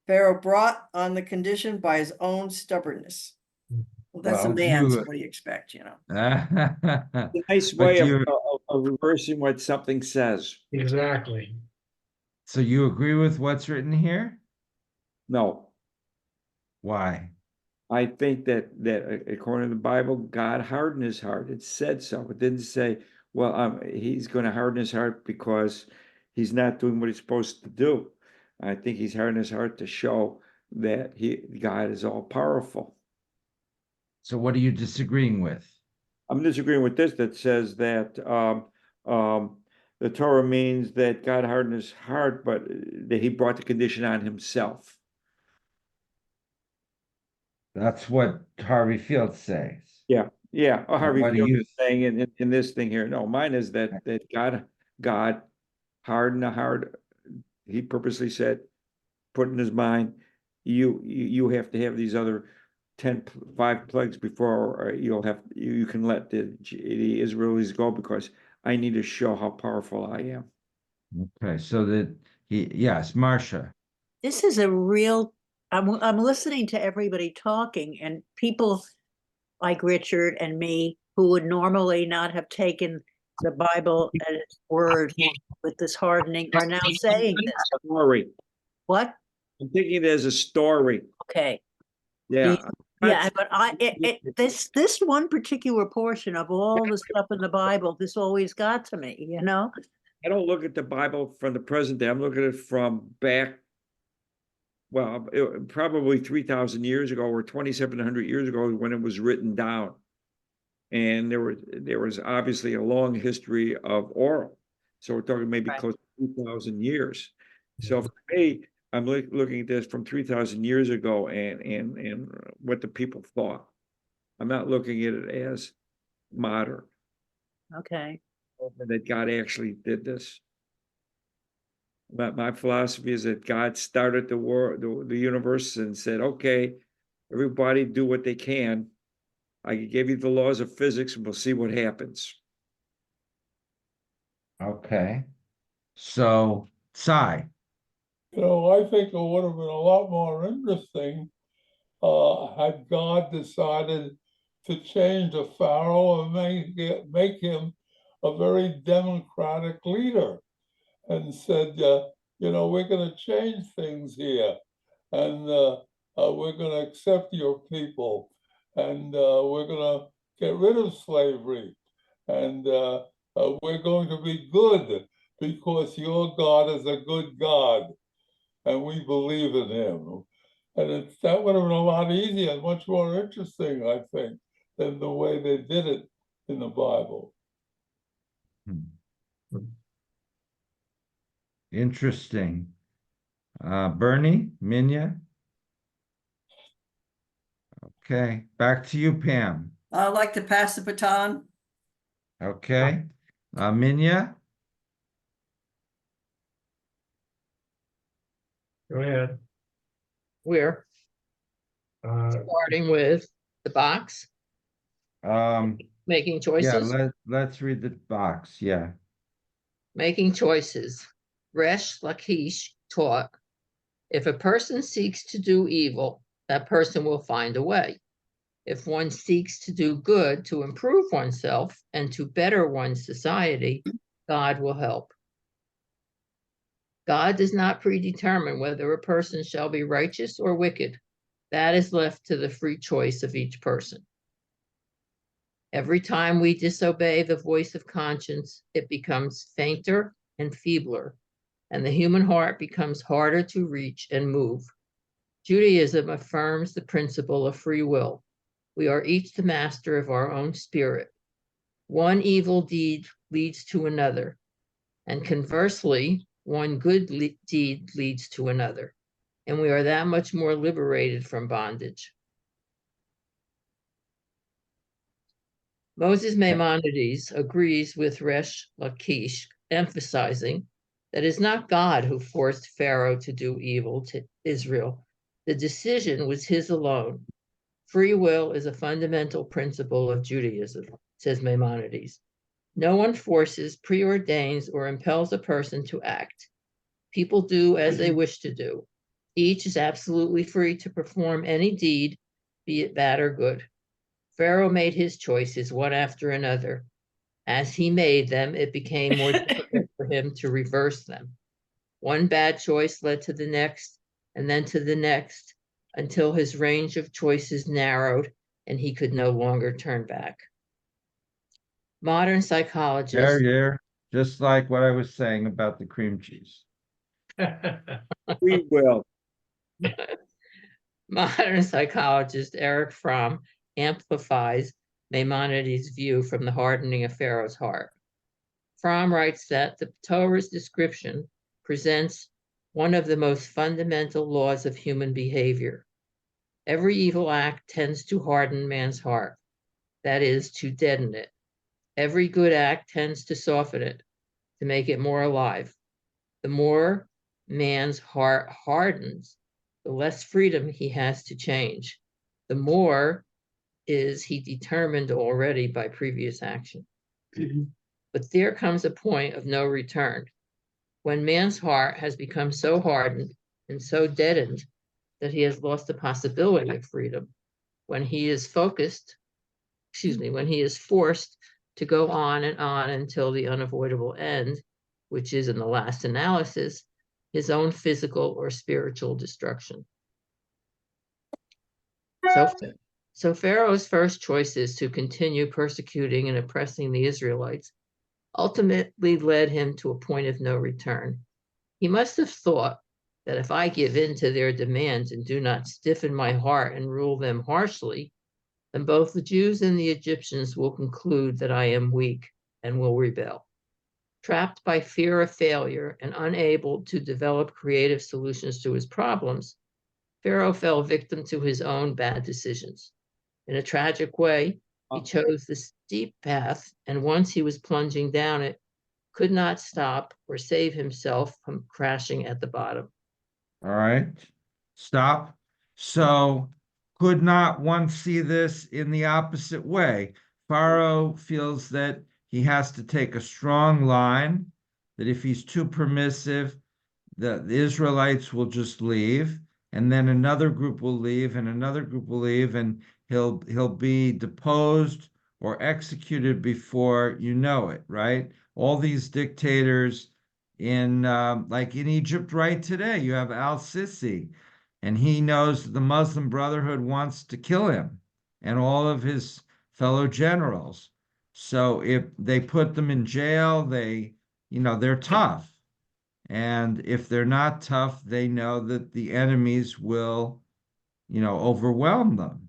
Pharaoh brought on the condition by his own stubbornness. Well, that's a man, so what do you expect, you know?
A nice way of reversing what something says.
Exactly.
So you agree with what's written here?
No.
Why?
I think that according to the Bible, God hardened his heart. It said so. It didn't say, well, he's going to harden his heart because he's not doing what he's supposed to do. I think he's hardened his heart to show that God is all powerful.
So what are you disagreeing with?
I'm disagreeing with this that says that the Torah means that God hardened his heart, but that he brought the condition on himself.
That's what Harvey Field says.
Yeah. Harvey
What do
Field
you
is saying in this thing here. No, mine is that God hardened the heart. He purposely said, put in his mind, you have to have these other 5 plagues before you can let the Israelis go, because I need to show how powerful I am.
Okay, so that yes, Marcia.
This is a real, I'm listening to everybody talking, and people like Richard and me who would normally not have taken the Bible at its word with this hardening are now saying this.
Story.
What?
I'm thinking it as a story.
Okay.
Yeah.
Yeah, but this one particular portion of all the stuff in the Bible, this always got to me, you know?
I don't look at the Bible from the present day. I'm looking at it from back, well, probably 3,000 years ago or 2,700 years ago when it was written down. And there was obviously a long history of oral. So we're talking maybe close to 2,000 years. So for me, I'm looking at this from 3,000 years ago and what the people thought. I'm not looking at it as modern.
Okay.
That God actually did this. But my philosophy is that God started the world, the universe, and said, okay, everybody do what they can. I give you the laws of physics and we'll see what happens.
Okay. So, Cy.
I think it would have been a lot more interesting had God decided to change the Pharaoh and make him a very democratic leader, and said, we're going to change things here, and we're going to accept your people, and we're going to get rid of slavery, and we're going to be good because your God is a good God, and we believe in him. And that would have been a lot easier and much more interesting, I think, than the way they did it in the Bible.
Interesting. Bernie, Minya? Okay, back to you, Pam.
I'd like to pass the baton.
Okay, Minya?
Go ahead. We're starting with the box, making
Yeah,
choices.
let's read the box, yeah.
Making choices. Resh Lakish taught, if a person seeks to do evil, that person will find a way. If one seeks to do good to improve oneself and to better one's society, God will help. God does not predetermine whether a person shall be righteous or wicked. That is left to the free choice of each person. Every time we disobey the voice of conscience, it becomes fainter and feebler, and the human heart becomes harder to reach and move. Judaism affirms the principle of free will. We are each the master of our own spirit. One evil deed leads to another, and conversely, one good deed leads to another, and we are that much more liberated from bondage. Moses Maimonides agrees with Resh Lakish, emphasizing that it is not God who forced Pharaoh to do evil to Israel. The decision was his alone. Free will is a fundamental principle of Judaism, says Maimonides. No one forces, preordains, or impels a person to act. People do as they wish to do. Each is absolutely free to perform any deed, be it bad or good. Pharaoh made his choices one after another. As he made them, it became more difficult for him to reverse them. One bad choice led to the next, and then to the next, until his range of choices narrowed and he could no longer turn back. Modern psychologists.
There, just like what I was saying about the cream cheese.
We will.
Modern psychologist Eric Fromm amplifies Maimonides' view from the hardening of Pharaoh's heart. Fromm writes that the Torah's description presents one of the most fundamental laws of human behavior. Every evil act tends to harden man's heart, that is, to deaden it. Every good act tends to soften it, to make it more alive. The more man's heart hardens, the less freedom he has to change. The more is he determined already by previous action. But there comes a point of no return. When man's heart has become so hardened and so deadened that he has lost the possibility of freedom, when he is forced to go on and on until the unavoidable end, which is in the last analysis, his own physical or spiritual destruction. So Pharaoh's first choice is to continue persecuting and oppressing the Israelites, ultimately led him to a point of no return. He must have thought that if I give in to their demands and do not stiffen my heart and rule them harshly, then both the Jews and the Egyptians will conclude that I am weak and will rebel. Trapped by fear of failure and unable to develop creative solutions to his problems, Pharaoh fell victim to his own bad decisions. In a tragic way, he chose the steep path, and once he was plunging down it, could not stop or save himself from crashing at the bottom.
All right, stop. So could not one see this in the opposite way? Pharaoh feels that he has to take a strong line, that if he's too permissive, the Israelites will just leave, and then another group will leave, and another group will leave, and he'll be deposed or executed before you know it, right? All these dictators in like in Egypt right today, you have al-Sisi, and he knows that the Muslim Brotherhood wants to kill him and all of his fellow generals. So if they put them in jail, they're tough. And if they're not tough, they know that the enemies will, overwhelm them.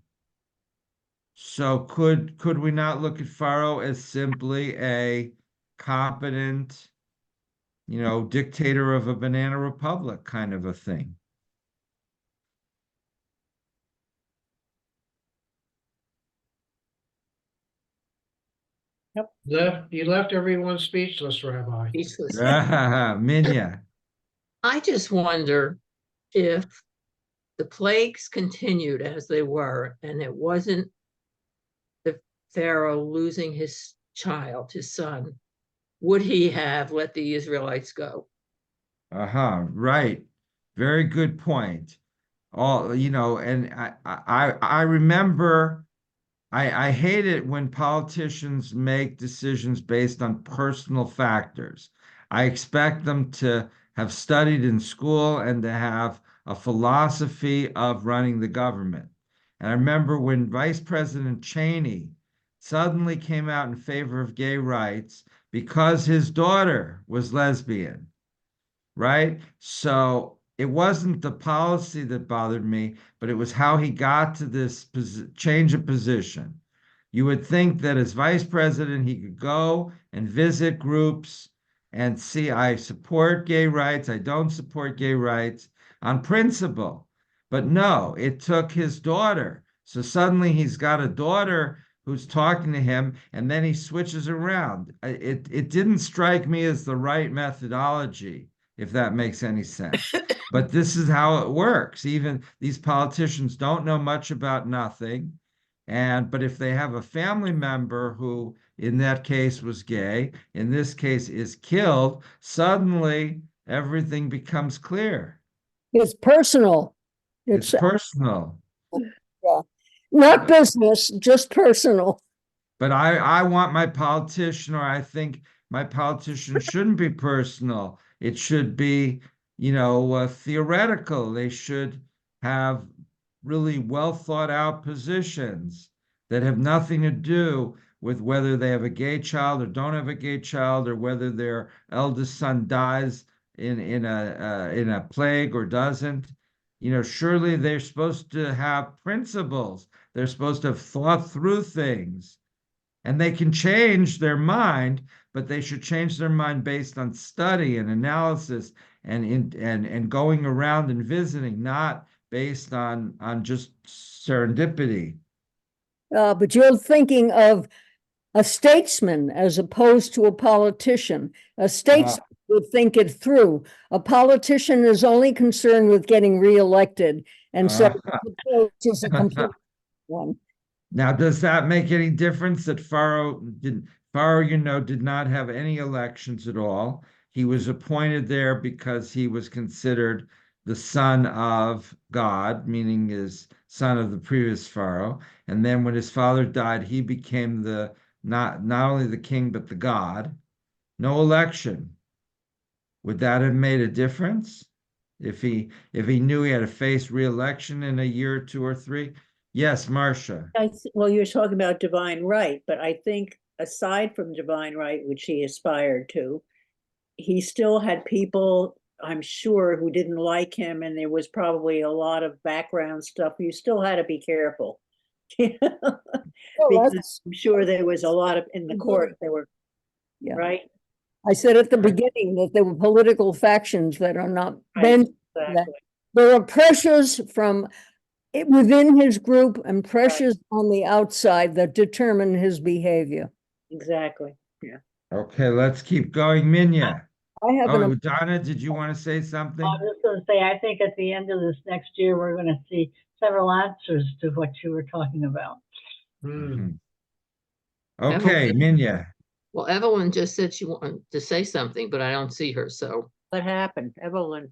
So could we not look at Pharaoh as simply a competent, dictator of a banana republic kind of a thing.
You left everyone speechless, Rabbi.
Speechless.
Minya.
I just wonder if the plagues continued as they were, and it wasn't the Pharaoh losing his child, his son, would he have let the Israelites go?
Right. Very good point. And I remember I hate it when politicians make decisions based on personal factors. I expect them to have studied in school and to have a philosophy of running the government. And I remember when Vice President Cheney suddenly came out in favor of gay rights because his daughter was lesbian, right? So it wasn't the policy that bothered me, but it was how he got to this change of position. You would think that as vice president, he could go and visit groups and see, I support gay rights, I don't support gay rights on principle. But no, it took his daughter. So suddenly he's got a daughter who's talking to him, and then he switches around. It didn't strike me as the right methodology, if that makes any sense. But this is how it works. Even these politicians don't know much about nothing. But if they have a family member who, in that case, was gay, in this case is killed, suddenly everything becomes clear.
It's personal.
It's personal.
Yeah. Not business, just personal.
But I want my politician, or I think my politician shouldn't be personal. It should be, theoretical. They should have really well thought out positions that have nothing to do with whether they have a gay child or don't have a gay child, or whether their eldest son dies in a plague or doesn't. Surely they're supposed to have principles. They're supposed to have thought through things. And they can change their mind, but they should change their mind based on study and analysis and going around and visiting, not based on just serendipity.
But you're thinking of a statesman as opposed to a politician. A statesman would think it through. A politician is only concerned with getting reelected, and so is a complete one.
Now, does that make any difference that Pharaoh, did not have any elections at all? He was appointed there because he was considered the son of God, meaning his son of the previous Pharaoh. And then when his father died, he became not only the king, but the God. No election. Would that have made a difference if he knew he had to face re-election in a year or two or three? Yes, Marcia.
Well, you're talking about divine right, but I think aside from divine right, which he aspired to, he still had people, I'm sure, who didn't like him, and there was probably a lot of background stuff. You still had to be careful. Because I'm sure there was a lot of, in the court, there were, right?
I said at the beginning that there were political factions that are not bent.
Exactly.
There are pressures from within his group and pressures on the outside that determine his behavior.
Exactly. Yeah.
Okay, let's keep going. Minya.
I have
Donna, did you want to say something?
I was just going to say, I think at the end of this next year, we're going to see several answers to what you were talking about.
Mm-hmm. Okay, Minya.
Well, Evelyn just said she wanted to say something, but I don't see her. So
what happened, Evelyn?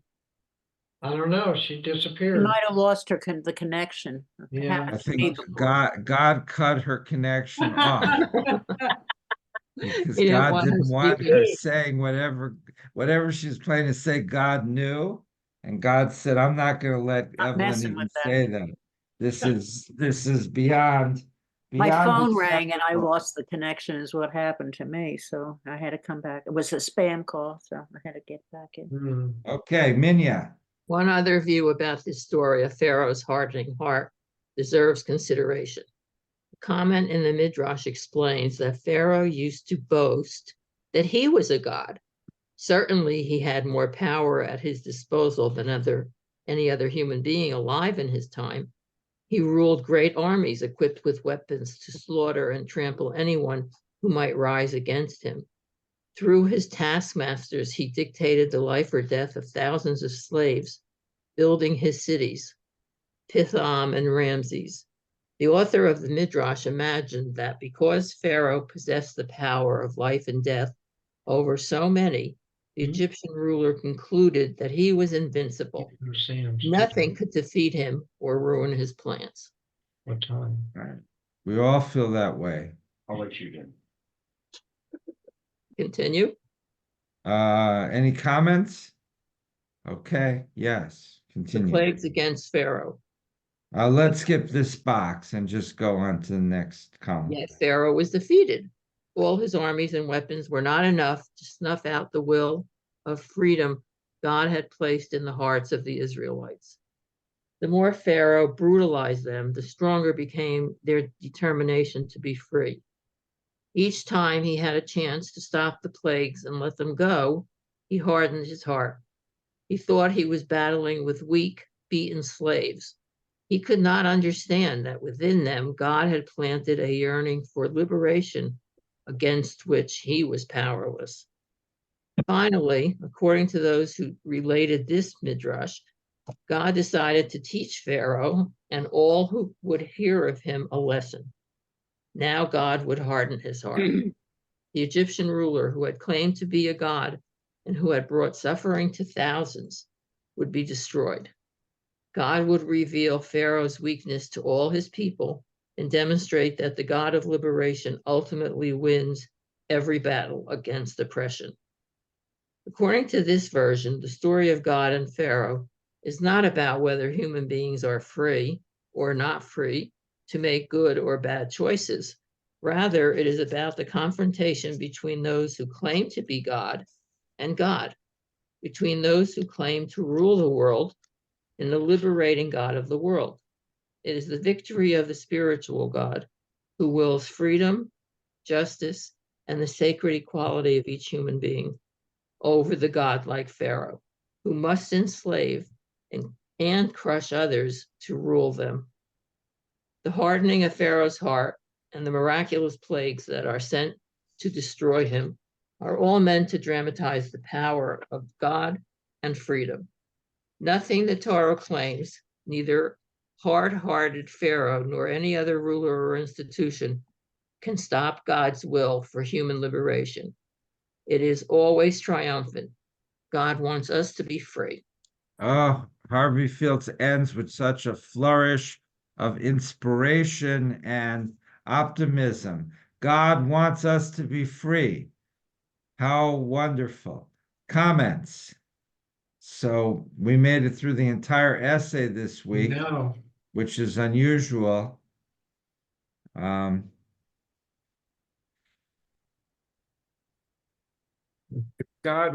I don't know. She disappeared.
She might have lost the connection.
Yeah,
I think God cut her connection off. Because God didn't want her saying whatever she's planning to say. God knew, and God said, "I'm not going to let Evelyn even say that. This is beyond."
My phone rang and I lost the connection. Is what happened to me. So I had to come back. It was a spam call, so I had to get back in.
Okay, Minya.
One other view about this story of Pharaoh's hardening heart deserves consideration. A comment in the Midrash explains that Pharaoh used to boast that he was a god. Certainly, he had more power at his disposal than any other human being alive in his time. He ruled great armies equipped with weapons to slaughter and trample anyone who might rise against him. Through his taskmasters, he dictated the life or death of thousands of slaves, building his cities, Pithom and Ramses. The author of the Midrash imagined that because Pharaoh possessed the power of life and death over so many, the Egyptian ruler concluded that he was invincible. Nothing could defeat him or ruin his plans.
What time?
Right. We all feel that way.
I'll let you do.
Continue.
Any comments? Okay, yes,
The
continue.
plagues against Pharaoh.
Let's skip this box and just go on to the next column.
Yet Pharaoh was defeated. All his armies and weapons were not enough to snuff out the will of freedom God had placed in the hearts of the Israelites. The more Pharaoh brutalized them, the stronger became their determination to be free. Each time he had a chance to stop the plagues and let them go, he hardened his heart. He thought he was battling with weak, beaten slaves. He could not understand that within them, God had planted a yearning for liberation against which he was powerless. Finally, according to those who related this midrash, God decided to teach Pharaoh and all who would hear of him a lesson. Now God would harden his heart. The Egyptian ruler who had claimed to be a god and who had brought suffering to thousands would be destroyed. God would reveal Pharaoh's weakness to all his people and demonstrate that the God of liberation ultimately wins every battle against oppression. According to this version, the story of God and Pharaoh is not about whether human beings are free or not free to make good or bad choices. Rather, it is about the confrontation between those who claim to be God and God, between those who claim to rule the world and the liberating God of the world. It is the victory of the spiritual God who wills freedom, justice, and the sacred equality of each human being over the God like Pharaoh, who must enslave and crush others to rule them. The hardening of Pharaoh's heart and the miraculous plagues that are sent to destroy him are all meant to dramatize the power of God and freedom. Nothing the Torah claims, neither hard-hearted Pharaoh nor any other ruler or institution, can stop God's will for human liberation. It is always triumphant. God wants us to be free.
Oh, Harvey Fields ends with such a flourish of inspiration and optimism. God wants us to be free. How wonderful. Comments. So we made it through the entire essay this week, which is unusual.
God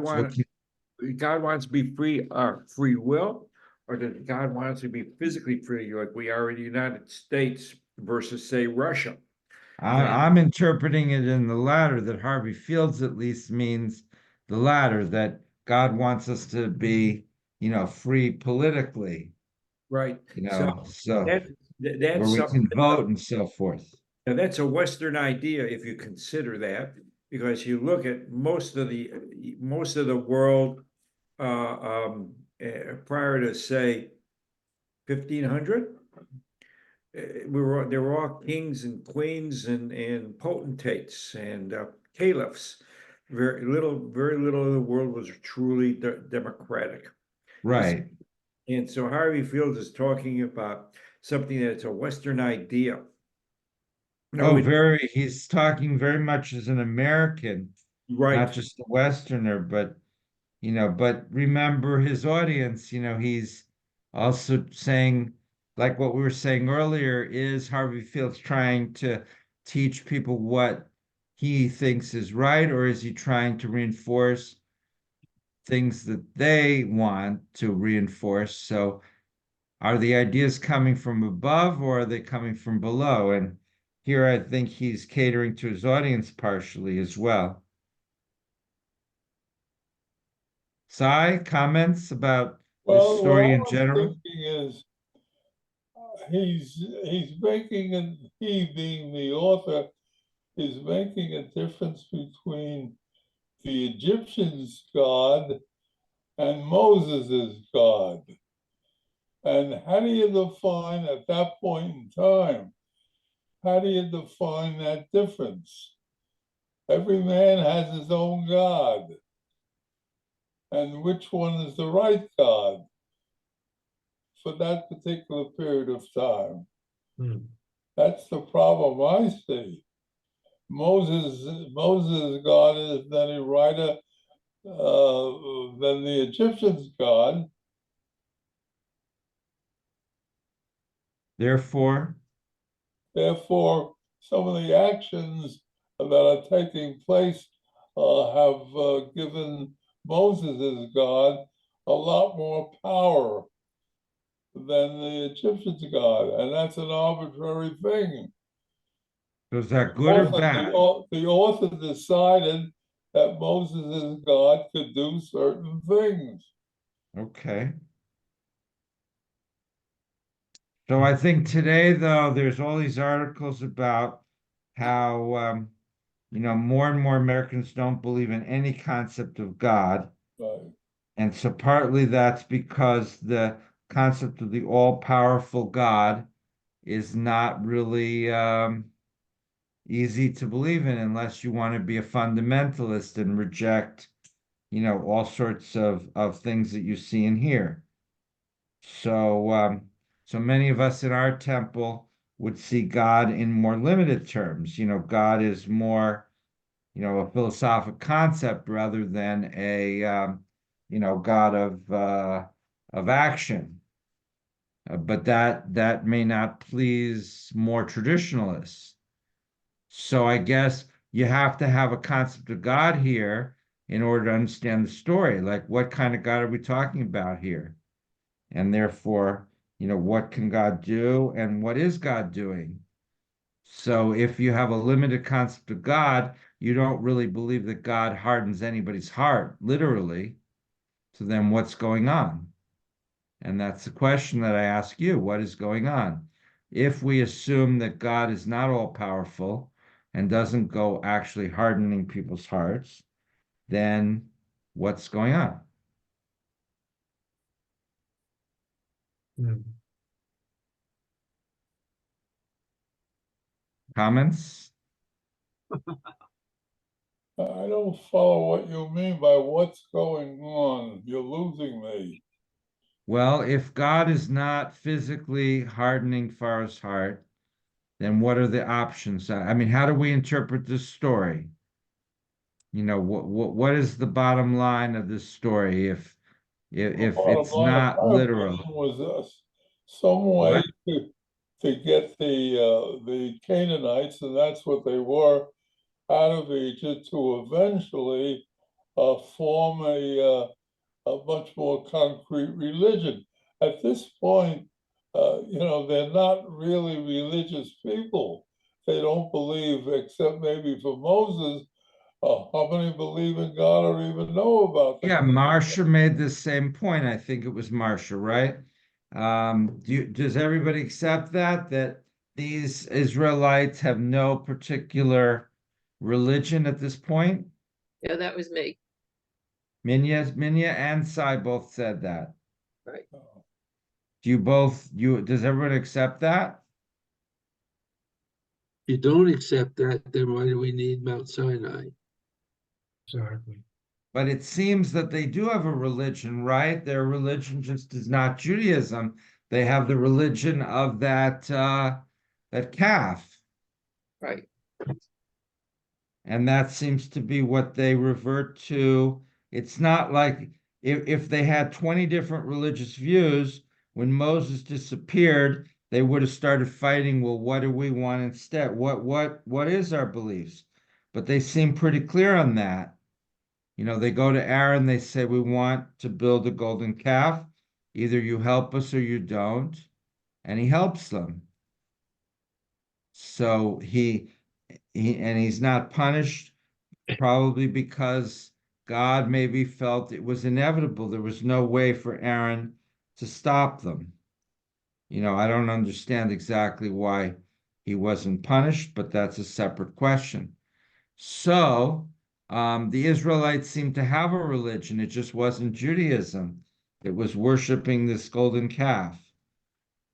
wants to be free, free will, or does God want us to be physically free, like we are in the United States versus, say, Russia?
I'm interpreting it in the latter, that Harvey Fields at least means the latter, that God wants us to be, free politically.
Right.
So
that's
where we can vote and so forth.
Now that's a Western idea if you consider that, because you look at most of the world prior to, say, 1500. They were all kings and queens and potentates and caliphs. Very little of the world was truly democratic.
Right.
And so Harvey Fields is talking about something that's a Western idea.
He's talking very much as an American,
right?
Not just a Westerner, but remember his audience, he's also saying, like what we were saying earlier, is Harvey Fields trying to teach people what he thinks is right, or is he trying to reinforce things that they want to reinforce? So are the ideas coming from above or are they coming from below? And here I think he's catering to his audience partially as well. Sai, comments about this
Well, what
story
I
in
was
general?
thinking is, he's making, and he being the author, is making a difference between the Egyptians' God and Moses' God. And how do you define at that point in time? How do you define that difference? Every man has his own God. And which one is the right God for that particular period of time? That's the problem I see. Moses' God is any righter than the Egyptians' God.
Therefore,
some of the actions that are taking place have given Moses' God a lot more power than the Egyptians' God, and that's an arbitrary thing.
so is that good or bad?
The author decided that Moses' God could do certain things.
Okay. So I think today, though, there's all these articles about how, more and more Americans don't believe in any concept of God.
Right.
And so partly that's because the concept of the all-powerful God is not really easy to believe in unless you want to be a fundamentalist and reject, all sorts of things that you see and hear. So many of us in our temple would see God in more limited terms. God is more, a philosophic concept rather than a, God of action. But that may not please more traditionalists. So I guess you have to have a concept of God here in order to understand the story. Like, what kind of God are we talking about here? And therefore, what can God do and what is God doing? So if you have a limited concept of God, you don't really believe that God hardens anybody's heart, literally. So then what's going on? And that's the question that I ask you. What is going on? If we assume that God is not all powerful and doesn't go actually hardening people's hearts, then what's going on? Comments?
I don't follow what you mean by what's going on. You're losing me.
Well, if God is not physically hardening Pharaoh's heart, then what are the options? I mean, how do we interpret this story? What is the bottom line of this story if
Bottom
it's
line,
not
my
literal?
opinion was some way
What?
to get the Canaanites, and that's what they were, out of Egypt to eventually form a much more concrete religion. At this point, they're not really religious people. They don't believe, except maybe for Moses, how many believe in God or even know about the
Yeah, Marsha made this same point. I think it was Marsha, right? Does everybody accept that these Israelites have no particular religion at this point?
Yeah, that was me.
Minya and Sai both said that.
Right.
Does everyone accept that?
If you don't accept that, then why do we need Mount Sinai?
Exactly.
But it seems that they do have a religion, right? Their religion just is not Judaism. They have the religion of that calf.
Right.
And that seems to be what they revert to. It's not like if they had 20 different religious views, when Moses disappeared, they would have started fighting. Well, what do we want instead? What is our beliefs? But they seem pretty clear on that. They go to Aaron, they say, we want to build a golden calf. Either you help us or you don't. And he helps them. So he's not punished, probably because God maybe felt it was inevitable. There was no way for Aaron to stop them. I don't understand exactly why he wasn't punished, but that's a separate question. So, the Israelites seemed to have a religion. It just wasn't Judaism. It was worshiping this golden calf.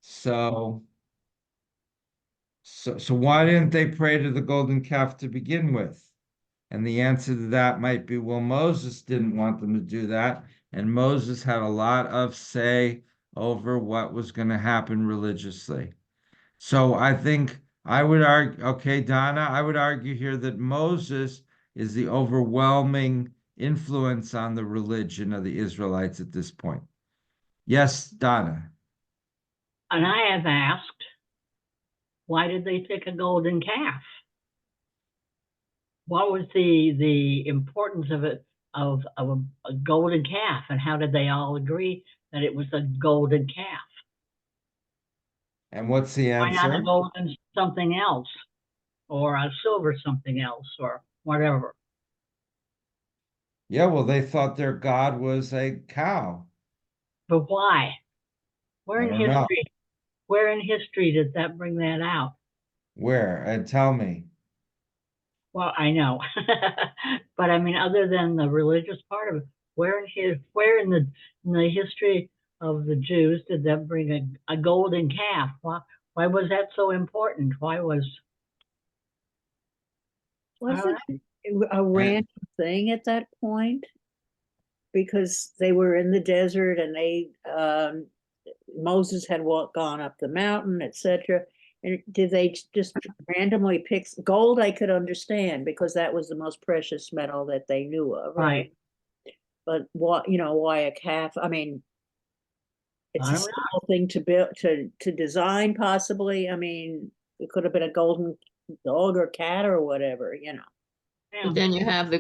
So, so why didn't they pray to the golden calf to begin with? And the answer to that might be, well, Moses didn't want them to do that, and Moses had a lot of say over what was going to happen religiously. So I think I would argue, okay, Donna, I would argue here that Moses is the overwhelming influence on the religion of the Israelites at this point. Yes, Donna.
And I have asked, why did they pick a golden calf? What was the importance of it, of a golden calf, and how did they all agree that it was a golden calf?
And what's the
Why not a
answer?
golden something else, or a silver something else, or whatever?
Yeah, well, they thought their God was a cow.
But why? Where
I
in
don't know.
history? Where in history did that bring that out?
Where? And tell me.
Well, I know, but I mean, other than the religious part of it, where in the history of the Jews did that bring a golden calf? Why was that so important? Why was
Wasn't it a random thing at that point? Because they were in the desert and Moses had gone up the mountain, etc. And did they just randomly pick gold? I could understand because that was the most precious metal that they knew of,
right?
But why a calf? I mean, it's
I
a
don't know.
simple thing to build, to design, possibly. I mean, it could have been a golden dog or cat or whatever.
Yeah.
But then you have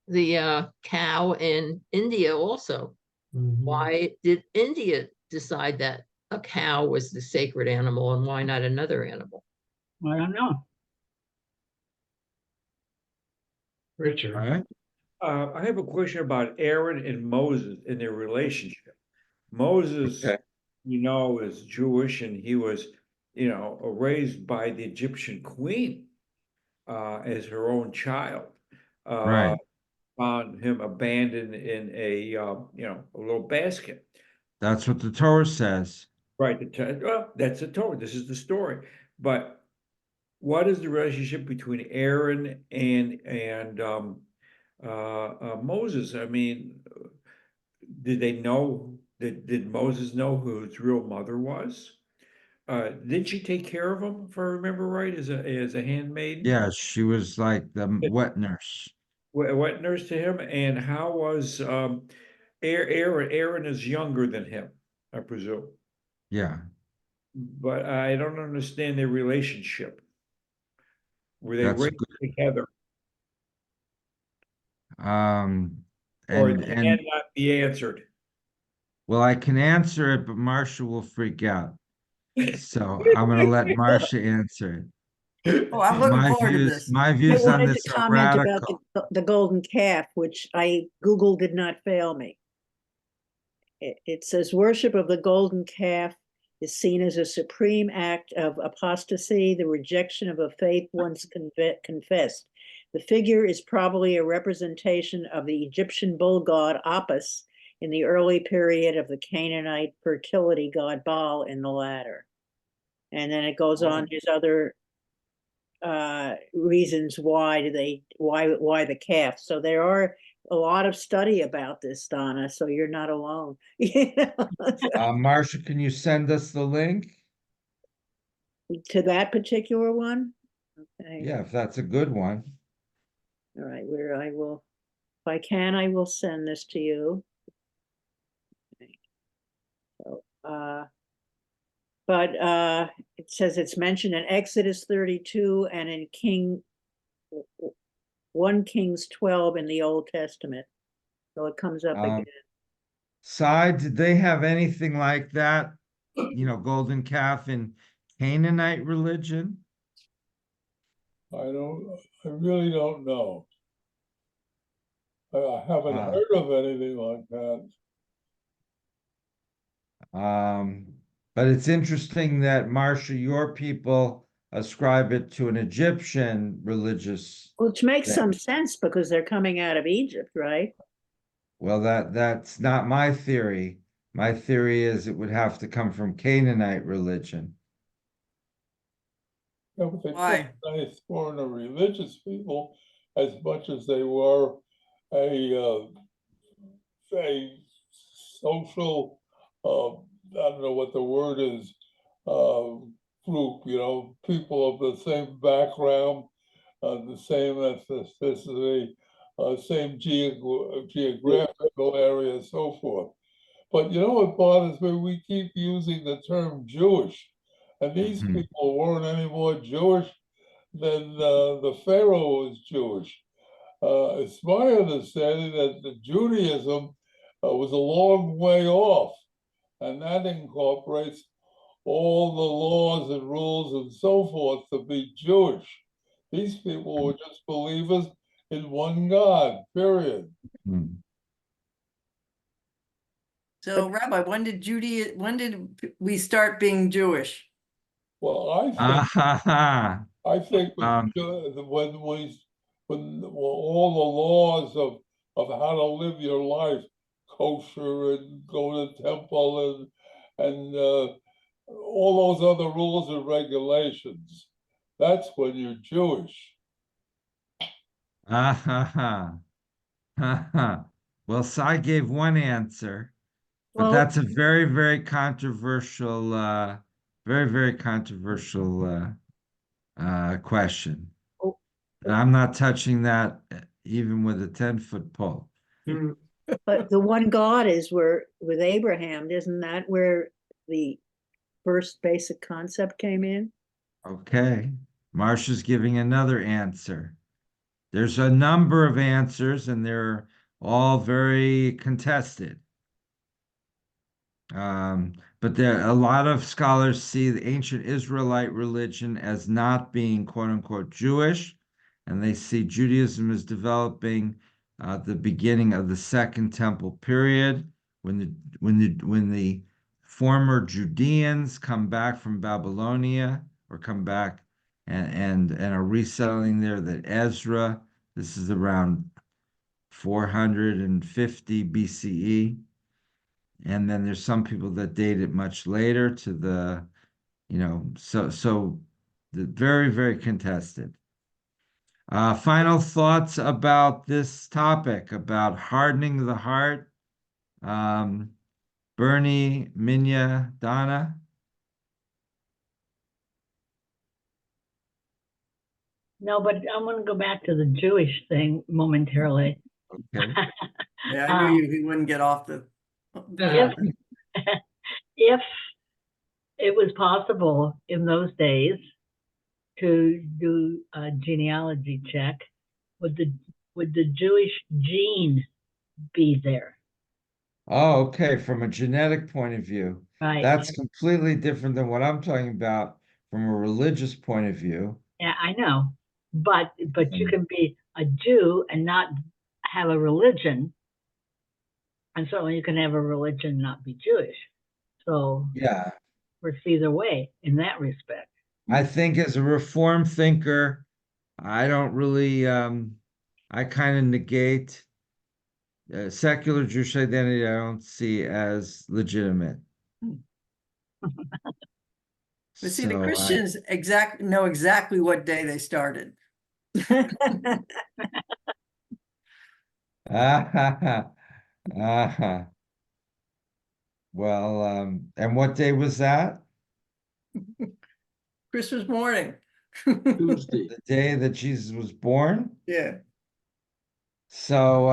the cow in India also. Why did India decide that a cow was the sacred animal and why not another animal?
I don't know.
Richard.
All right.
I have a question about Aaron and Moses and their relationship. Moses,
Okay.
is Jewish, and he was, raised by the Egyptian queen as her own child.
Right.
Found him abandoned in a little basket.
That's what the Torah says.
Right. Well, that's the Torah. This is the story. But what is the relationship between Aaron and Moses? I mean, did they know? Did Moses know who his real mother was? Did she take care of him, if I remember right, as a handmaid?
Yeah, she was like the wet nurse.
Wet nurse to him. And how was Aaron? Aaron is younger than him, I presume.
Yeah.
But I don't understand their relationship. Were they
That's
raised together? Or
and
it cannot be answered?
well, I can answer it, but Marcia will freak out. So I'm gonna let Marcia answer it.
Oh, I'm looking forward to this.
My
I
views on
wanted
this
to
are
comment about
radical.
the golden calf, which Google did not fail me. It says worship of the golden calf is seen as a supreme act of apostasy, the rejection of a faith once confessed. The figure is probably a representation of the Egyptian bull god Apis in the early period of the Canaanite fertility god Baal in the latter. And then it goes on, there's other reasons why the calf. So there are a lot of study about this, Donna, so you're not alone.
Marcia, can you send us the link?
To that particular one? Okay.
Yeah, if that's a good one.
All right, where I will, if I can, I will send this to you. Okay. So, but it says it's mentioned in Exodus 32 and in 1 Kings 12 in the Old Testament. So it comes up again.
Did they have anything like that? Golden calf in Canaanite religion?
I really don't know. I haven't
Uh,
heard of anything like that.
But it's interesting that, Marcia, your people ascribe it to an Egyptian religious.
Which makes
thing.
some sense because they're coming out of Egypt, right?
Well, that's not my theory. My theory is it would have to come from Canaanite religion.
Yeah, but they
Why?
Canaanites weren't a religious people as much as they were a social, I don't know what the word is, group, people of the same background, the same ethnicity, same geographical area, so forth. But you know what bothers me? We keep using the term Jewish, and these
Mhm.
people weren't any more Jewish than the Pharaoh was Jewish. It's my understanding that the Judaism was a long way off, and that incorporates all the laws and rules and so forth to be Jewish. These people were just believers in one God, period.
Hmm.
So, Rabbi, when did we start being Jewish?
Well, I think
Um,
when all the laws of how to live your life, kosher and go to the temple and all those other rules and regulations, that's when you're Jewish.
Well, Sai gave one answer, but
Well,
that's a very, very controversial, very controversial question.
Oh.
And I'm not touching that even with a 10-foot pole.
but the one God is where with Abraham, isn't that where the first basic concept came in?
Okay. Marcia's giving another answer. There's a number of answers, and they're all very contested. But a lot of scholars see the ancient Israelite religion as not being quote unquote Jewish, and they see Judaism as developing the beginning of the Second Temple period when the former Judeans come back from Babylonia or come back and are resettling there. That Ezra, this is around 450 BCE. And then there's some people that date it much later to so the very contested. Final thoughts about this topic, about hardening the heart. Bernie, Minya, Donna.
No, but I'm going to go back to the Jewish thing momentarily.
Okay.
Yeah, I knew he wouldn't get off the.
If it was possible in those days to do a genealogy check, would the Jewish gene be there?
Oh, okay. From a genetic point of view,
Right.
that's completely different than what I'm talking about from a religious point of view.
Yeah, I know. But you can be a Jew and not have a religion. And certainly you can have a religion and not be Jewish. So
Yeah.
works either way in that respect.
I think as a reform thinker, I don't really, I kind of negate secular Jewish identity. I don't see as legitimate.
But see, the
So
Christians know exactly what day they started.
well, and what day was that?
Christmas morning.
Tuesday.
The day that Jesus was born?
Yeah.
So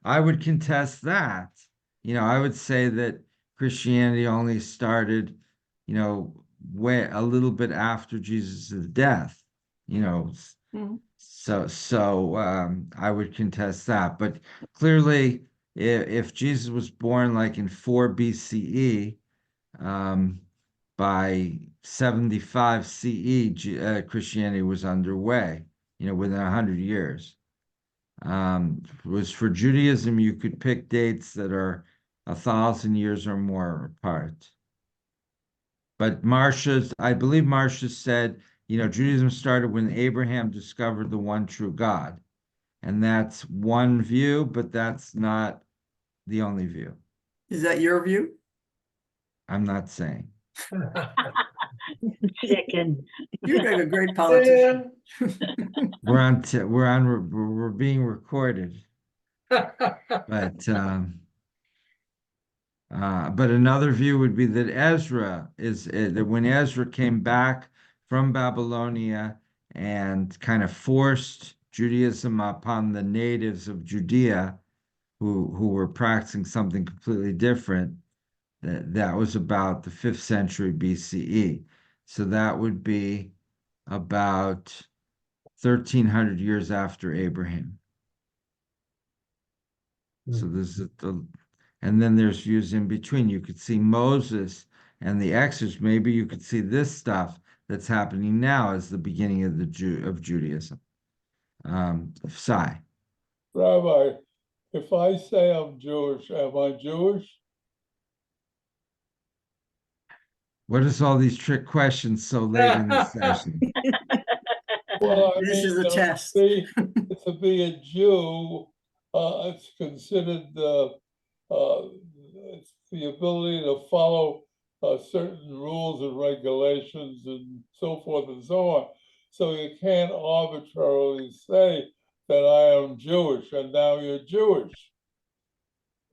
I would contest that. I would say that Christianity only started, way a little bit after Jesus' death. So I would contest that. But clearly, if Jesus was born like in 4 BCE, by 75 CE, Christianity was underway, within 100 years. Was for Judaism, you could pick dates that are 1,000 years or more apart. But I believe Marcia said, Judaism started when Abraham discovered the one true God. And that's one view, but that's not the only view.
Is that your view?
I'm not saying.
Chicken.
You make a great politician.
We're being recorded. But another view would be that that when Ezra came back from Babylonia and kind of forced Judaism upon the natives of Judea, who were practicing something completely different, that was about the 5th century BCE. So that would be about 1,300 years after Abraham. So this is and then there's views in between. You could see Moses and the Exodus. Maybe you could see this stuff that's happening now as the beginning of of Judaism. Sai.
Rabbi, if I say I'm Jewish, am I Jewish?
What is all these trick questions so late in the session?
Well, I
This is
mean,
a test.
to be a Jew, it's considered it's the ability to follow certain rules and regulations and so forth and so on. So you can't arbitrarily say that I am Jewish and now you're Jewish.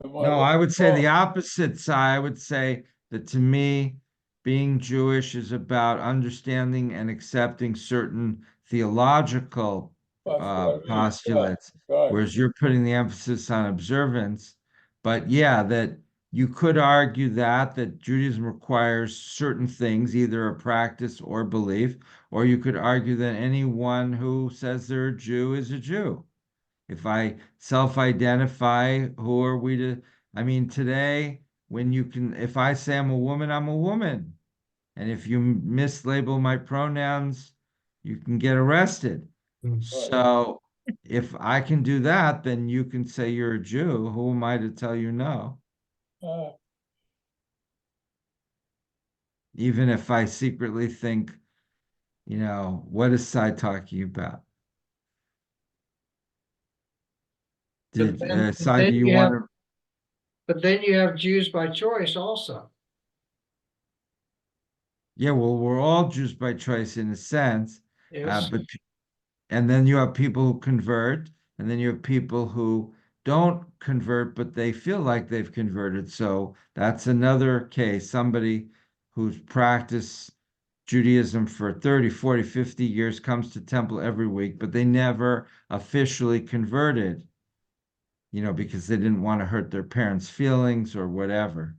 No, I would say the opposite side. I would say that to me, being Jewish is about understanding and accepting certain theological postulates,
Right.
whereas you're putting the emphasis on observance. But yeah, that you could argue that Judaism requires certain things, either a practice or belief, or you could argue that anyone who says they're a Jew is a Jew. If I self-identify, who are we to? I mean, today, if I say I'm a woman, I'm a woman. And if you mislabel my pronouns, you can get arrested. So if I can do that, then you can say you're a Jew. Who am I to tell you no? Even if I secretly think, what is Sai talking about?
But then
Sai, do you want to?
But then you have Jews by choice also.
Yeah, well, we're all Jews by choice in a sense,
Yes.
and then you have people who convert, and then you have people who don't convert, but they feel like they've converted. So that's another case. Somebody who's practiced Judaism for 30, 40, 50 years comes to temple every week, but they never officially converted, because they didn't want to hurt their parents' feelings or whatever.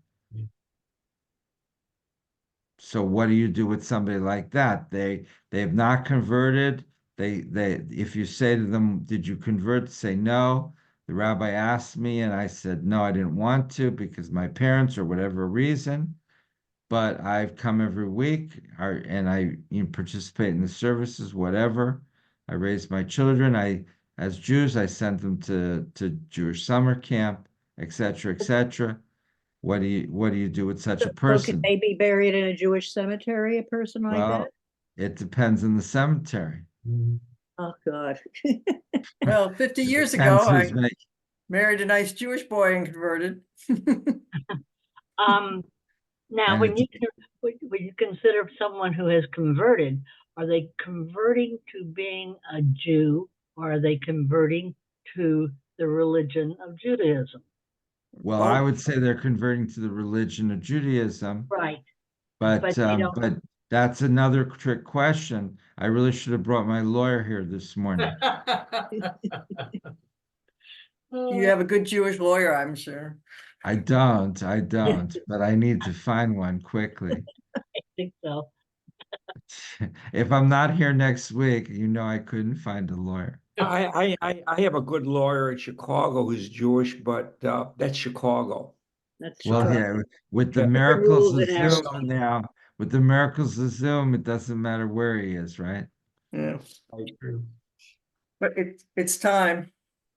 So what do you do with somebody like that? They have not converted. If you say to them, "Did you convert?" Say no. The rabbi asked me, and I said no, I didn't want to because my parents or whatever reason. But I've come every week, and I participate in the services, whatever. I raise my children. As Jews, I sent them to Jewish summer camp, etc., etc. What do you do with such a
So can
person?
they be buried in a Jewish cemetery, a person like
Well,
that?
it depends on the cemetery.
Oh, God.
Well, 50 years ago,
Depends
I
who's making.
married a nice Jewish boy and converted.
Now,
And
when you consider someone who has converted, are they converting to being a Jew, or are they converting to the religion of Judaism?
Well, I would say they're converting to the religion of Judaism,
Right.
but
But they don't.
but that's another trick question. I really should have brought my lawyer here this morning.
You have a good Jewish lawyer, I'm sure.
I don't, but I need to find one quickly.
I think so.
If I'm not here next week, I couldn't find a lawyer.
I have a good lawyer in Chicago who's Jewish, but that's Chicago.
That's
Well,
true.
yeah, with the
Yeah.
miracles
rules
of
in
Zoom now, with the miracles of Zoom, it doesn't matter where he is, right?
Yeah. But it's time.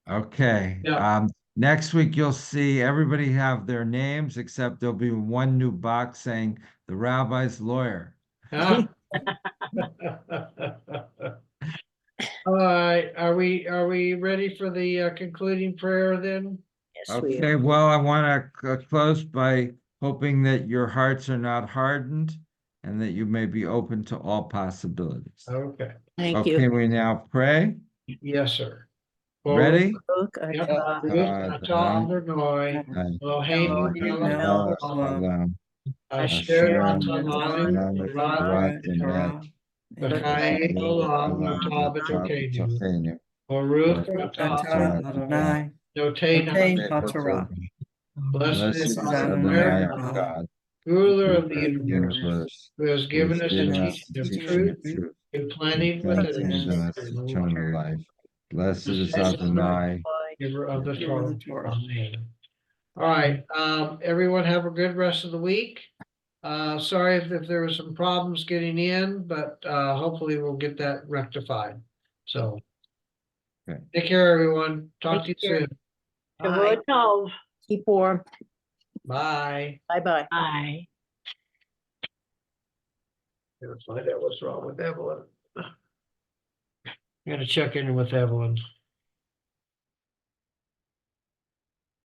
Okay,
Yeah.
next week you'll see everybody have their names, except there'll be one new box saying the rabbi's lawyer.
Huh? All right, are we ready for the concluding prayer then?
Yes, we
Okay, well, I want to close by hoping that your hearts are not hardened and that you may be open to all possibilities.
Okay,
thank
Okay,
you.
we now pray.
yes, sir.
Ready?
Baruch
Yep.
atah
Baruch atah Adonai, Eloheinu melech haolam, asher natan לנו תורת אמת, וחיי עולם אתה בתוכנו. Baruch atah Adonai, Noten HaTorah. Blessed is Adonai our God, ruler of the universe, who has given us the teaching of truth, implanting within us eternal life.
Blessed is
Blessed is
Adonai.
giver of the Torah. Amen. All right, everyone have a good rest of the week. Sorry if there were some problems getting in, but hopefully we'll get that rectified. So
Okay.
take care, everyone. Talk to you
Take care.
soon.
Shavua Tov.
Keep warm.
Bye.
Bye-bye.
Bye.
Gotta find out what's wrong with Evelyn. Gotta check in with Evelyn.